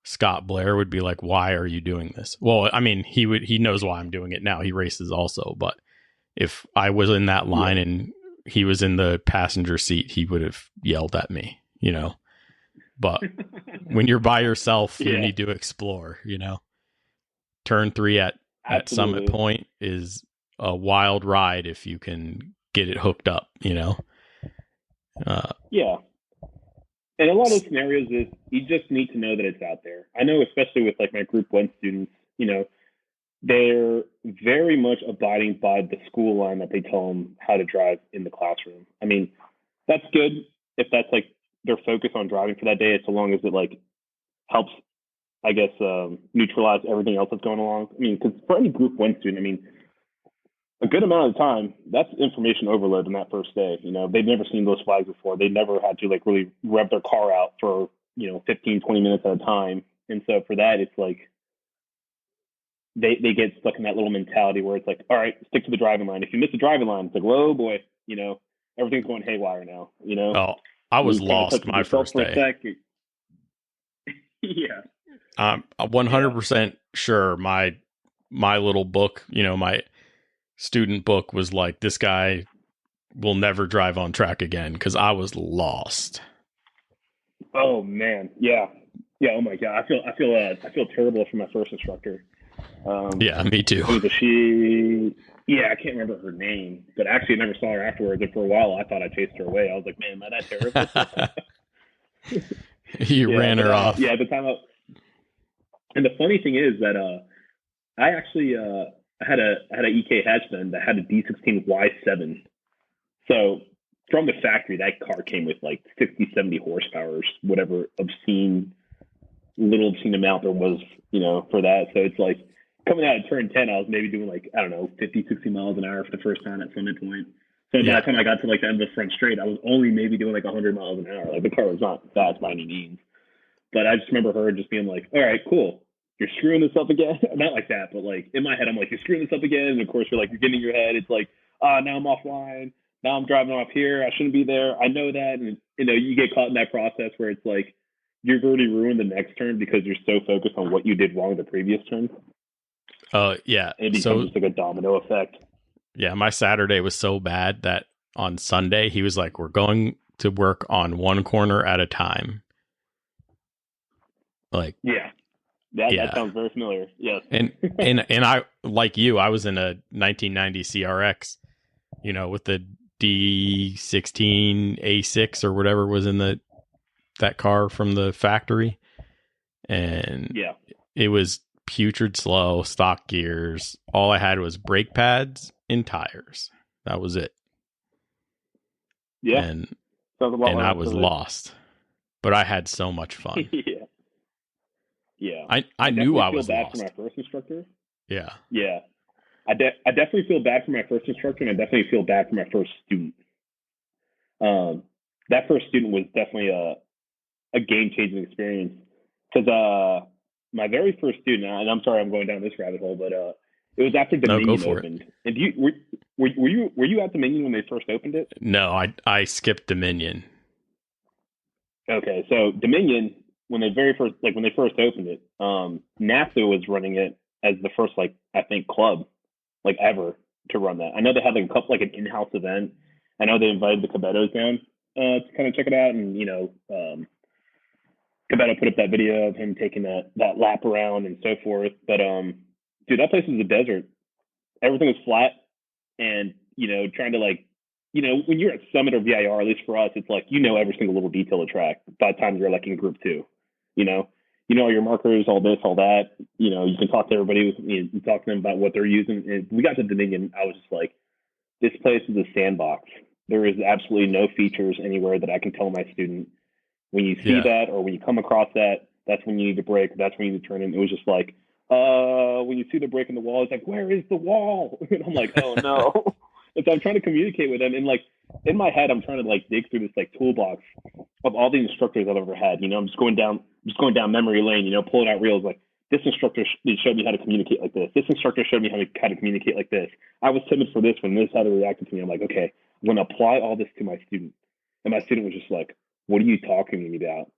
Scott Blair would be like, "Why are you doing this?" Well, I mean, he knows why I'm doing it now. He races also, but if I was in that line and he was in the passenger seat, he would have yelled at me, you know. But when you're by yourself, you need to explore, you know. Turn 3 at Summit Point is a wild ride if you can get it hooked up, you know. Yeah. And a lot of those scenarios is you just need to know that it's out there. I know, especially with like my group 1 students, you know, they're very much abiding by the school line that they tell them how to drive in the classroom. I mean, that's good if that's like their focus on driving for that day, as long as it like helps, I guess, neutralize everything else that's going along. I mean, because for any group 1 student, I mean, a good amount of the time, that's information overload on that first day. You know, they've never seen those flags before. They never had to like really rev their car out for, 15, 20 minutes at a time. And so for that, it's like they get stuck in that little mentality where it's like, all right, stick to the driving line. If you miss the driving line, it's like, whoa, boy, everything's going haywire now, Oh, I was lost my first day. Yeah. I'm 100% sure my little book, my student book was like, this guy will never drive on track again, because I was lost. Oh man, yeah. Oh my god, I feel terrible for my first instructor. Yeah, me too. It was she? Yeah, I can't remember her name, but actually I never saw her afterwards. And for a while, I thought I chased her away. I was like, man, am I that terrible? You ran her off. Yeah, at the time. And the funny thing is that I actually I had a EK hatchman that had a D16 Y7. So from the factory, that car came with like 60, 70 horsepower, whatever little obscene amount there was, for that. So it's like coming out of turn 10, I was maybe doing like, I don't know, 50, 60 miles an hour for the first time at Summit Point. So by the time I got to like the end of the front straight, I was only maybe doing like 100 miles an hour. Like the car was not fast by any means. But I just remember her just being like, all right, cool. You're screwing this up again. Not like that, but like in my head, I'm like, you're screwing this up again. And of course, you're getting in your head. It's like, now I'm offline. Now I'm driving off here. I shouldn't be there. I know that. And, you get caught in that process where it's like, you've already ruined the next turn because you're so focused on what you did wrong the previous turn. Yeah. It becomes just like a domino effect. Yeah. My Saturday was so bad that on Sunday, he was like, we're going to work on one corner at a time. Like, yeah. That sounds very familiar. Yes. And I, like you, I was in a 1990 CRX, with the D16 A6 or whatever was in that car from the factory. And it was putrid slow, stock gears. All I had was brake pads and tires. That was it. Yeah. And I was lost, but I had so much fun. Yeah. I knew I was lost. For my first instructor. Yeah. Yeah. I definitely feel bad for my first instructor, and I definitely feel bad for my first student. That first student was definitely a game-changing experience, because my very first student, and I'm sorry I'm going down this rabbit hole, but it was after Dominion opened. And were you at Dominion when they first opened it? No, I skipped Dominion. Okay, so Dominion, when they first opened it, NASA was running it as the first, I think, club, ever to run that. I know they had a couple, an in-house event. I know they invited the Cabettos down to kind of check it out, and Cabetto put up that video of him taking that lap around and so forth. But dude, that place was a desert. Everything was flat, and trying to when you're at Summit or VIR, at least for us, it's every single little detail of the track. By the time you're in group 2, all your markers, all this, all that. You can talk to everybody. You talk to them about what they're using. And we got to Dominion. I was just like, this place is a sandbox. There is absolutely no features anywhere that I can tell my student. When you see that, or when you come across that, that's when you need to brake. That's when you need to turn in. It was just like, when you see the break in the wall, it's like, where is the wall? And I'm like, oh no. And so I'm trying to communicate with them, and in my head, I'm trying to dig through this toolbox of all the instructors I've ever had. I'm just going down memory lane, pulling out reels. Like, this instructor showed me how to communicate like this. This instructor showed me how to communicate like this. I was timid for this when this how to react to me. I'm like, okay, I'm going to apply all this to my student. And my student was just like, what are you talking to me about?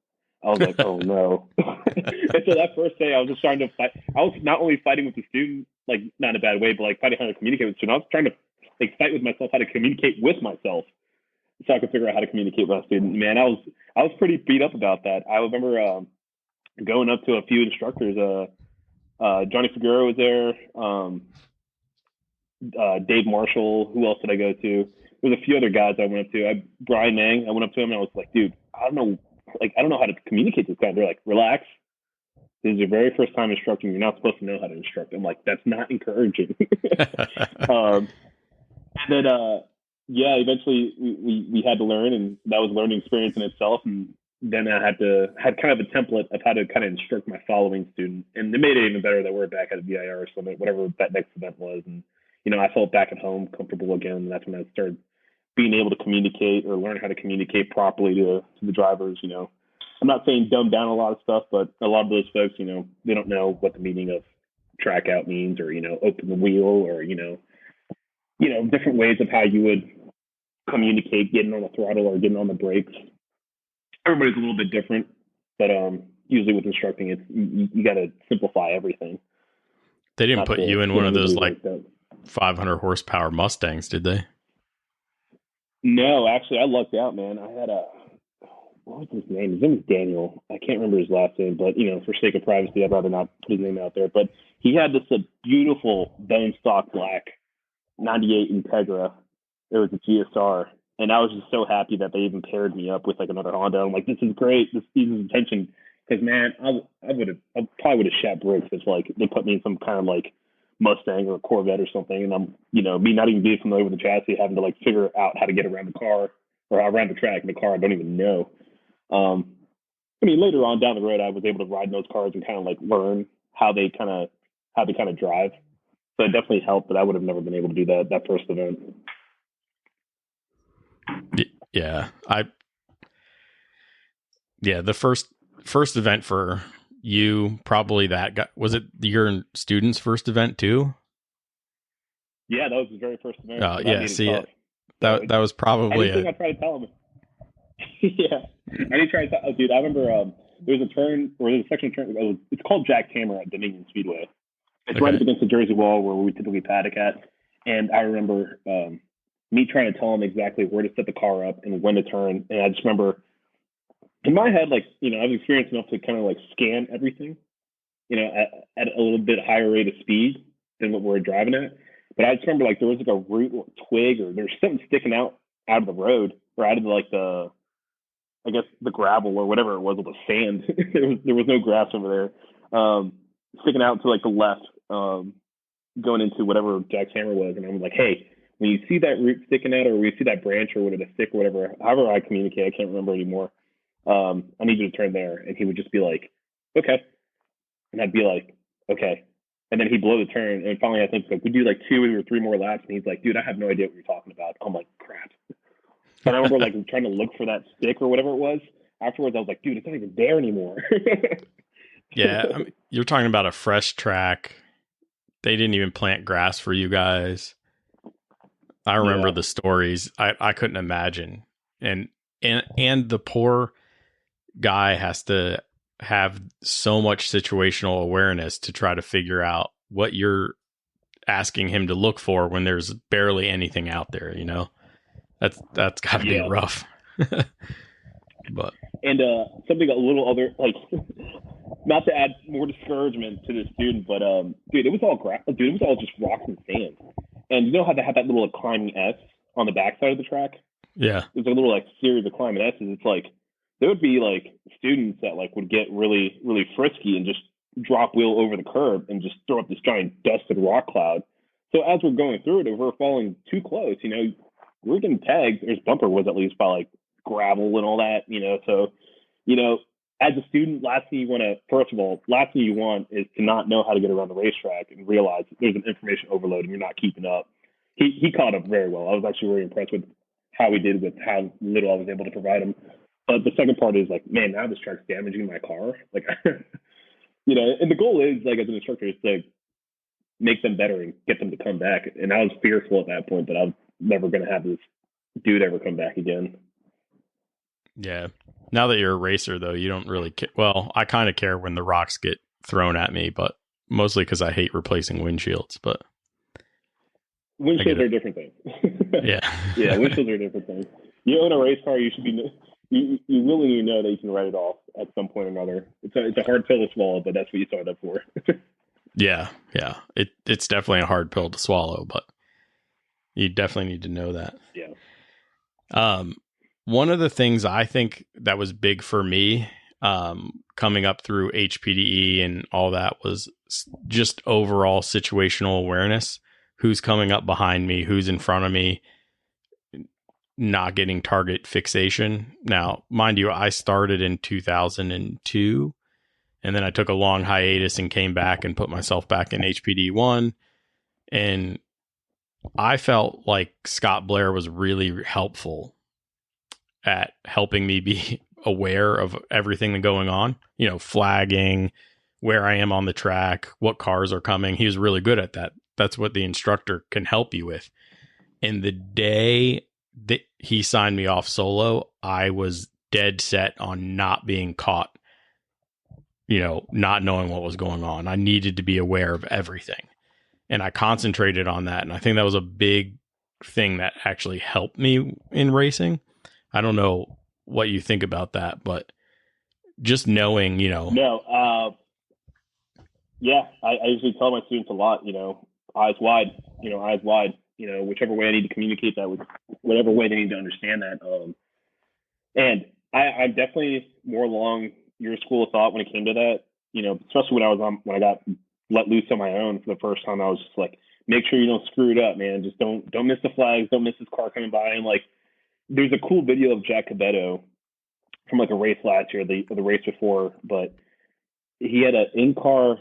I was like, oh no. And so that first day I was just trying to fight. I was not only fighting with the student, like not in a bad way, but like fighting how to communicate with the student. I was trying to like fight with myself how to communicate with myself so I could figure out how to communicate with my student. Man, I was pretty beat up about that. I remember going up to a few instructors. Johnny Figueroa was there. Dave Marshall. Who else did I go to? There's a few other guys I went up to. Brian Mang. I went up to him and I was like, dude, I don't know how to communicate this guy. They're like, relax. This is your very first time instructing. You're not supposed to know how to instruct. I'm like, that's not encouraging. And then, eventually we had to learn, and that was a learning experience in itself. And then I had kind of a template of how to kind of instruct my following student. And it made it even better that we're back at a VIR summit, whatever that next event was. And, I felt back at home, comfortable again. And that's when I started being able to communicate or learn how to communicate properly to the drivers. I'm not saying dumb down a lot of stuff, but a lot of those folks, they don't know what the meaning of track out means, or, open the wheel, or, different ways of how you would communicate getting on the throttle or getting on the brakes. Everybody's a little bit different, but usually with instructing, it's you got to simplify everything. They didn't put you in one of those like 500 horsepower Mustangs, did they? No, actually, I lucked out, man. I had what was his name? His name was Daniel. I can't remember his last name, but for sake of privacy, I'd rather not put his name out there. But he had this beautiful bone stock black 98 Integra. It was a GSR, and I was just so happy that they even paired me up with like another Honda. I'm like, this is great. This season's attention, because man, I probably would have shat bricks if like they put me in some kind of like Mustang or a Corvette or something, and I'm me not even being familiar with the chassis, having to like figure out how to get around the car or around the track in the car I don't even know. Later on down the road, I was able to ride in those cars and kind of like learn how they kind of drive. So it definitely helped, but I would have never been able to do that first event. Yeah, the first event for you, probably was it your student's first event too? Yeah, that was his very first event. Oh, yeah, see it. That was probably I tried to tell him. Yeah, I didn't try to tell. Dude, I remember there was a turn, or there's a section of turn. It's called Jackhammer at Dominion Speedway. It's right up against the Jersey wall where we typically paddock at. And I remember me trying to tell him exactly where to set the car up and when to turn. And I just remember in my head, like, I was experienced enough to kind of like scan everything, at a little bit higher rate of speed than what we're driving at. But I just remember like there was like a root or a twig, or there's something sticking out of the road, or out of like the gravel or whatever it was, with the sand. there was no grass over there, sticking out to like the left, going into whatever Jack's hammer was. And I'm like, hey, when you see that root sticking out, or when you see that branch or whatever, stick or whatever, however I communicate, I can't remember anymore. I need you to turn there. And he would just be like, okay. And I'd be like, okay. And then he'd blow the turn. And finally, I think like we do like 2 or 3 more laps. And he's like, dude, I have no idea what you're talking about. I'm like, crap. And I remember like trying to look for that stick or whatever it was. Afterwards, I was like, dude, it's not even there anymore. Yeah, you're talking about a fresh track. They didn't even plant grass for you guys. I remember the stories. I couldn't imagine. And the poor guy has to have so much situational awareness to try to figure out what you're asking him to look for when there's barely anything out there, That's got to be rough. But something a little other, like, not to add more discouragement to the student, but dude, it was all it was all just rocks and sand. And you know how they have that little climbing S on the backside of the track? Yeah, there's a little like series of climbing S's. It's like there would be like students that like would get really, really frisky and just drop wheel over the curb and just throw up this giant dusted rock cloud. So as we're going through it, if we're falling too close, we're getting tagged. There's bumper was at least by like gravel and all that, So, as a student, last thing you want is to not know how to get around the racetrack and realize that there's an information overload and you're not keeping up. He caught up very well. I was actually really impressed with how he did, with how little I was able to provide him. But the second part is like, man, now this track's damaging my car. Like, and the goal is, like, as an instructor, is to make them better and get them to come back. And I was fearful at that point that I was never going to have this dude ever come back again. Yeah. Now that you're a racer, though, you don't really care. Well, I kind of care when the rocks get thrown at me, but mostly because I hate replacing windshields. But Windshields are a different thing. Yeah. Yeah, windshields are a different thing. You own a race car, you should be you really need to know that you can write it off at some point or another. It's a hard pill to swallow, but that's what you signed up for. Yeah. It's definitely a hard pill to swallow, but you definitely need to know that. Yeah. One of the things I think that was big for me, coming up through HPDE and all that, was just overall situational awareness. Who's coming up behind me? Who's in front of me? Not getting target fixation. Now, mind you, I started in 2002, and then I took a long hiatus and came back and put myself back in HPD 1. And I felt like Scott Blair was really helpful at helping me be aware of everything that's going on, flagging, where I am on the track, what cars are coming. He was really good at that. That's what the instructor can help you with. And the day that he signed me off solo, I was dead set on not being caught, not knowing what was going on. I needed to be aware of everything. And I concentrated on that. And I think that was a big thing that actually helped me in racing. I don't know what you think about that, but just knowing, No, yeah, I usually tell my students a lot, eyes wide, whichever way I need to communicate that, with whatever way they need to understand that. And I'm definitely more along your school of thought when it came to that, especially when I got let loose on my own for the first time. I was just like, make sure you don't screw it up, man. Just don't miss the flags, don't miss this car coming by. And like, there's a cool video of Jack Cabetto from like a race last year, the race before, but he had an in-car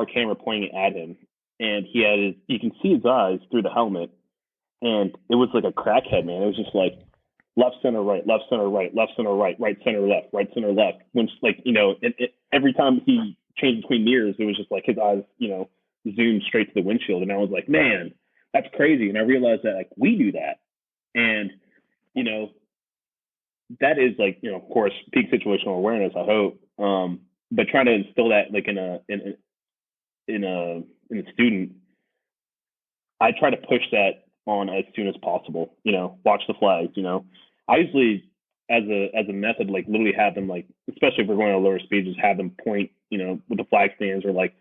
camera pointing at him, and you can see his eyes through the helmet, and it was like a crackhead, man. It was just like left, center, right, left, center, right, left, center, right, right, center, left, right, center, left. When like, every time he changed between mirrors, it was just like his eyes, zoomed straight to the windshield. And I was like, man, that's crazy. And I realized that like we do that. And, that is like, of course, peak situational awareness, I hope. But trying to instill that like in a student, I try to push that on as soon as possible. Watch the flags. I usually, as a method, like literally have them, like, especially if we're going at lower speeds, just have them point, with the flag stands, or like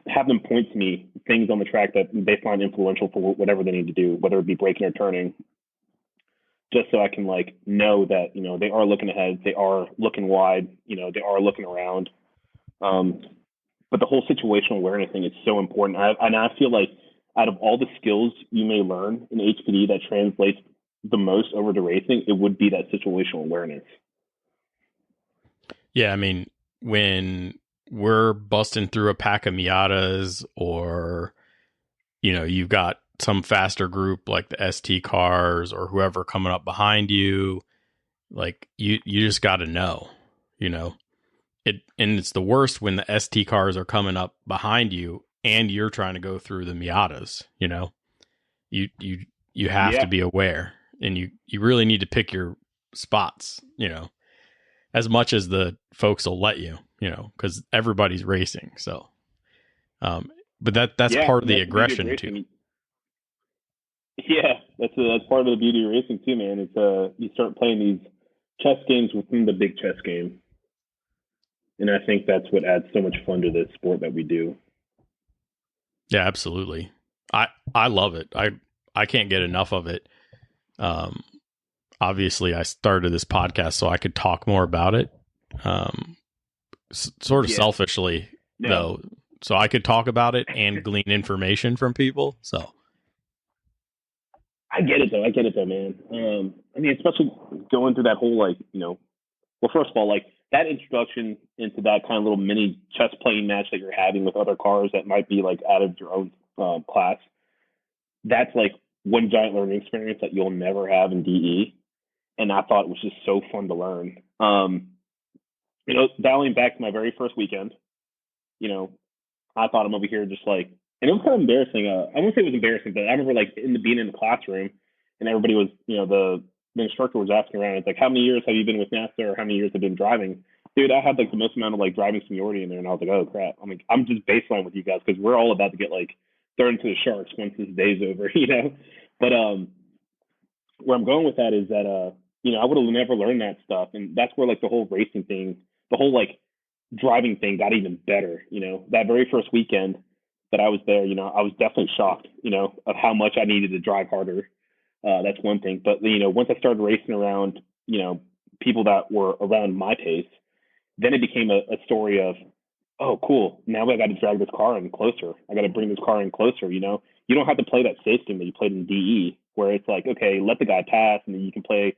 have them point to me things on the track that they find influential for whatever they need to do, whether it be braking or turning, just so I can like know that, they are looking ahead, they are looking wide, they are looking around. But the whole situational awareness thing is so important. And I feel like out of all the skills you may learn in HPD that translates the most over to racing, it would be that situational awareness. Yeah, I mean, when we're busting through a pack of Miatas, or, you've got some faster group like the ST cars or whoever coming up behind you, like you just got to know, it. And it's the worst when the ST cars are coming up behind you and you're trying to go through the Miatas. You have to be aware, and you really need to pick your spots, as much as the folks will let you, because everybody's racing. So, but that's part of the aggression too. Yeah, that's part of the beauty of racing too, man. It's you start playing these chess games within the big chess game, and I think that's what adds so much fun to this sport that we do. Yeah, absolutely. I love it. I can't get enough of it. Obviously, I started this podcast so I could talk more about it. Sort of selfishly, though, so I could talk about it and glean information from people. So I get it though, man. I mean, especially going through that whole like, well, first of all, like that introduction into that kind of little mini chess playing match that you're having with other cars that might be like out of your own class. That's like one giant learning experience that you'll never have in DE. And I thought it was just so fun to learn. Dialing back to my very first weekend, I thought I'm over here just like, and it was kind of embarrassing. I won't say it was embarrassing, but I remember like being in the classroom, and everybody was, the instructor was asking around, it's like, how many years have you been with NASA, or how many years have you been driving? Dude, I had like the most amount of like driving seniority in there, and I was like, oh crap. I mean, I'm just baseline with you guys because we're all about to get like thrown into the sharks once this day's over, you know. But where I'm going with that is that you know, I would have never learned that stuff, and that's where like the whole racing thing, the whole like driving thing got even better. You know, that very first weekend that I was there, you know, I was definitely shocked, you know, of how much I needed to drive harder. That's one thing. But, you know, once I started racing around, you know, people that were around my pace, then it became a story of, oh, cool. Now I got to drag this car in closer. I got to bring this car in closer, you know. You don't have to play that safe game that you played in DE, where it's like, okay, let the guy pass, and then you can play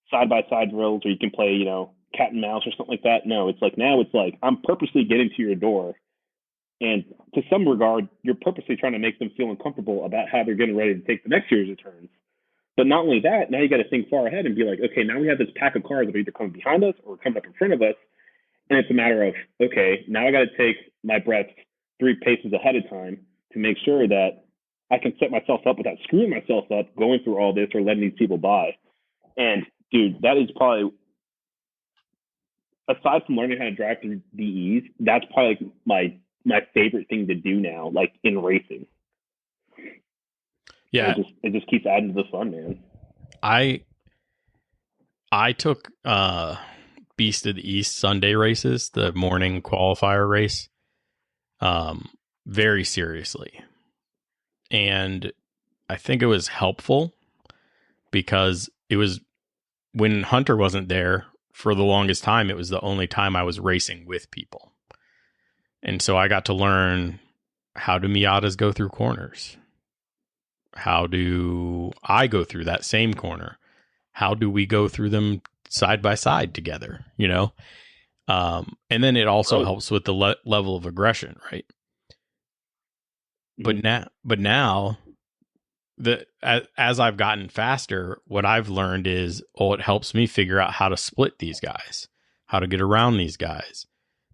side-by-side drills, or you can play, you know, cat and mouse or something like that. No, it's like now it's like I'm purposely getting to your door, and to some regard, you're purposely trying to make them feel uncomfortable about how they're getting ready to take the next series of turns. But not only that, now you got to think far ahead and be like, okay, now we have this pack of cars that are either coming behind us or coming up in front of us. And it's a matter of, okay, now I got to take my breaths 3 paces ahead of time to make sure that I can set myself up without screwing myself up going through all this or letting these people by. And dude, that is probably, aside from learning how to drive through DEs, that's probably like my favorite thing to do now, like in racing. Yeah, it just keeps adding to the fun, man. I took Beast of the East Sunday races, the morning qualifier race, very seriously, and I think it was helpful because it was when Hunter wasn't there for the longest time. It was the only time I was racing with people, and so I got to learn how do Miatas go through corners. How do I go through that same corner? How do we go through them side by side together? You know, and then it also helps with the level of aggression, right? Mm-hmm. But now, as I've gotten faster, what I've learned is, it helps me figure out how to split these guys, how to get around these guys.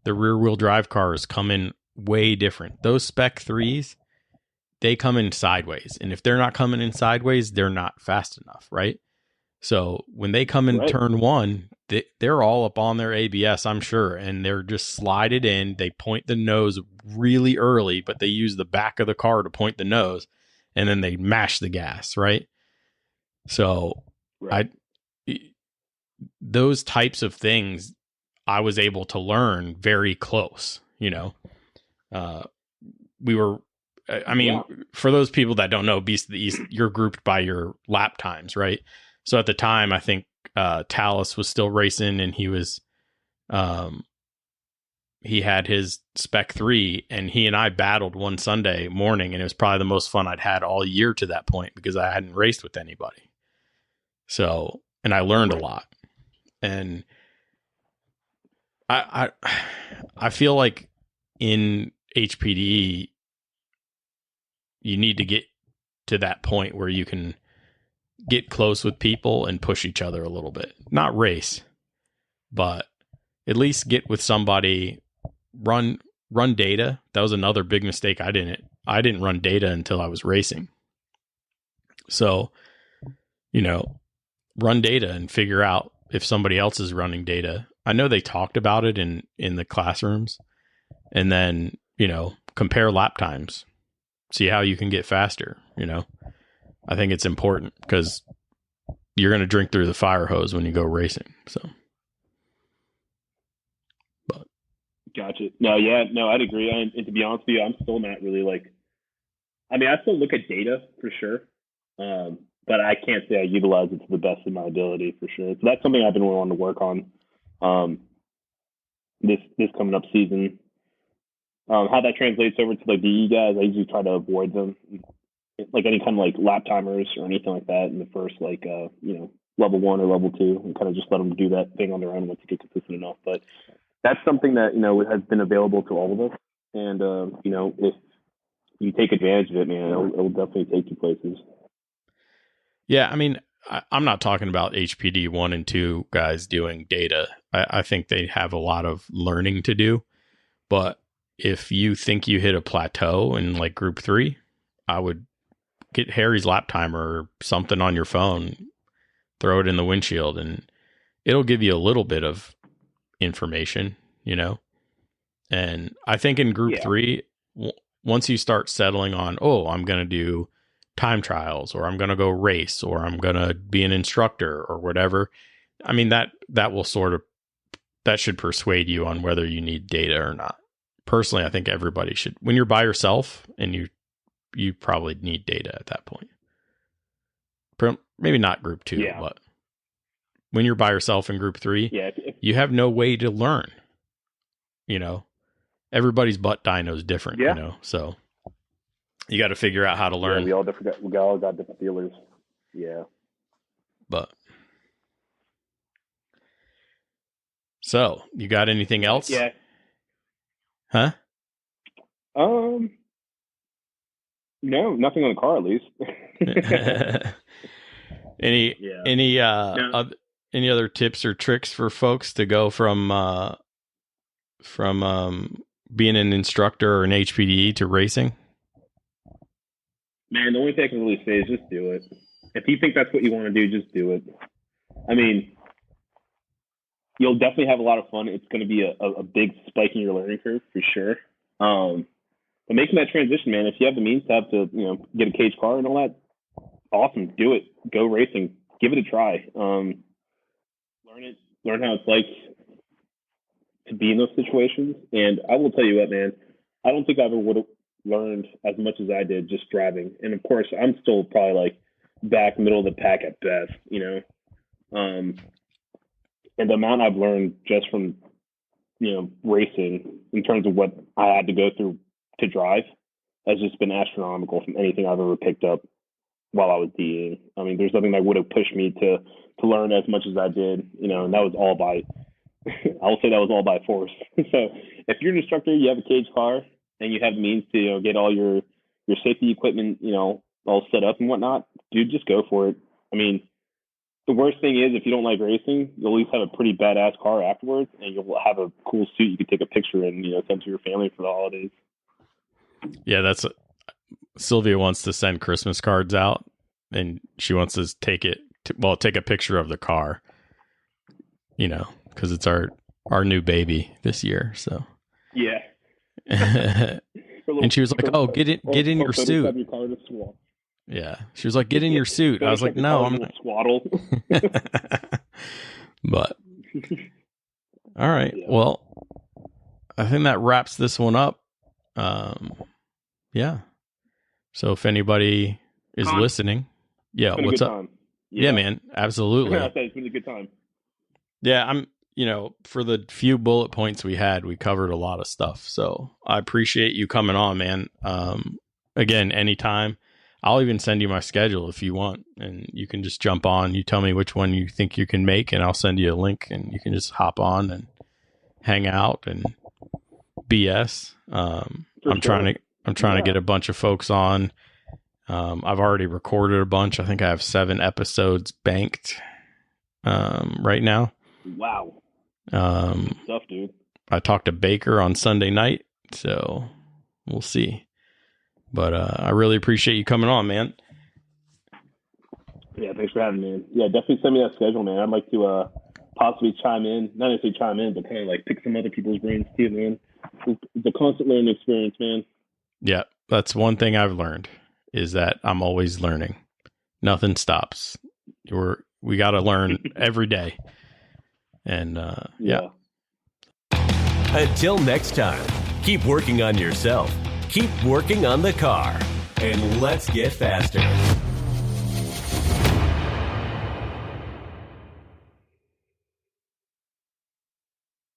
The rear wheel drive cars come in way different. Those Spec 3s. They come in sideways. And if they're not coming in sideways, they're not fast enough, right? So when they come in turn one, they're all up on their ABS, I'm sure, and they're just slided in. They point the nose really early, but they use the back of the car to point the nose, and then they mash the gas, right? So those types of things I was able to learn very close, you know. For those people that don't know, Beast of the East, you're grouped by your lap times, right? So at the time, I think Talus was still racing, and he was, he had his Spec 3, and he and I battled one Sunday morning, and it was probably the most fun I'd had all year to that point because I hadn't raced with anybody. So, and I learned a lot, and I feel like in HPDE, you need to get to that point where you can get close with people and push each other a little bit. Not race, but at least get with somebody, run data. That was another big mistake. I didn't run data until I was racing. So, you know, run data and figure out if somebody else is running data. I know they talked about it in the classrooms, and then, you know, compare lap times. See how you can get faster, you know. I think it's important because you're going to drink through the fire hose when you go racing. So, but gotcha. No, I'd agree. And to be honest with you, I'm still not really like. I mean, I still look at data for sure, but I can't say I utilize it to the best of my ability for sure. So that's something I've been wanting to work on this coming up season. How that translates over to like DE guys, I usually try to avoid them, like any kind of like lap timers or anything like that in the first like you know, level 1 or level 2, and kind of just let them do that thing on their own once you get consistent enough. But that's something that, you know, has been available to all of us, and you know, if you take advantage of it, man, it'll definitely take you places. Yeah, I mean, I'm not talking about HPD 1 and 2 guys doing data. I think they have a lot of learning to do, but if you think you hit a plateau in like group 3, I would get Harry's lap timer or something on your phone, throw it in the windshield, and it'll give you a little bit of information, you know? And I think in group 3, once you start settling on, oh, I'm going to do time trials, or I'm going to go race, or I'm going to be an instructor or whatever. I mean, that will that should persuade you on whether you need data or not. Personally, I think everybody should. When you're by yourself, and you probably need data at that point. Maybe not group 2, but when you're by yourself in group 3, you have no way to learn. You know, everybody's butt dyno is different, you know, so you got to figure out how to learn. We all got different feelers. Yeah. But so, you got anything else? Yeah. Huh? No, nothing on the car, at least. Any other tips or tricks for folks to go from being an instructor or an HPDE to racing? Man, the only thing I can really say is just do it. If you think that's what you want to do, just do it. I mean, you'll definitely have a lot of fun. It's going to be a big spike in your learning curve for sure. But making that transition, man, if you have the means to get a cage car and all that, awesome. Do it. Go racing. Give it a try. Learn how it's like to be in those situations. And I will tell you what, man, I don't think I ever would have learned as much as I did just driving. And of course, I'm still probably like back middle of the pack at best, you know. And the amount I've learned just from, racing in terms of what I had to go through to drive has just been astronomical from anything I've ever picked up while I was DEing. I mean, there's nothing that would have pushed me to learn as much as I did, and that was all by, I'll say that was all by force. So if you're an instructor, you have a cage car and you have the means to get all your safety equipment, all set up and whatnot, dude, just go for it. I mean, the worst thing is if you don't like racing, you'll at least have a pretty badass car afterwards, and you'll have a cool suit you can take a picture and send to your family for the holidays. Yeah, Sylvia wants to send Christmas cards out, and she wants to take a picture of the car, because it's our new baby this year. So yeah. And she was like, "Oh, get in your suit." Yeah, she was like, "Get in your suit." I was like, "No, I'm not." Swaddle. But all right, well, I think that wraps this one up. Yeah. So if anybody is listening, what's up? Time. Yeah, man, absolutely. It's been a good time. Yeah, I'm. For the few bullet points we had, we covered a lot of stuff. So I appreciate you coming on, man. Again, anytime. I'll even send you my schedule if you want, and you can just jump on. You tell me which one you think you can make, and I'll send you a link, and you can just hop on and hang out and BS. I'm trying to get a bunch of folks on. I've already recorded a bunch. I think I have 7 episodes banked right now. Wow. Stuff, dude. I talked to Baker on Sunday night, so we'll see. But I really appreciate you coming on, man. Yeah, thanks for having me. Yeah, definitely send me that schedule, man. I'd like to possibly chime in, not necessarily chime in, but kind of like pick some other people's brains too, man. It's a constant learning experience, man. Yeah, that's one thing I've learned is that I'm always learning. Nothing stops. We got to learn every day. And yeah. Until next time, keep working on yourself. Keep working on the car, and let's get faster.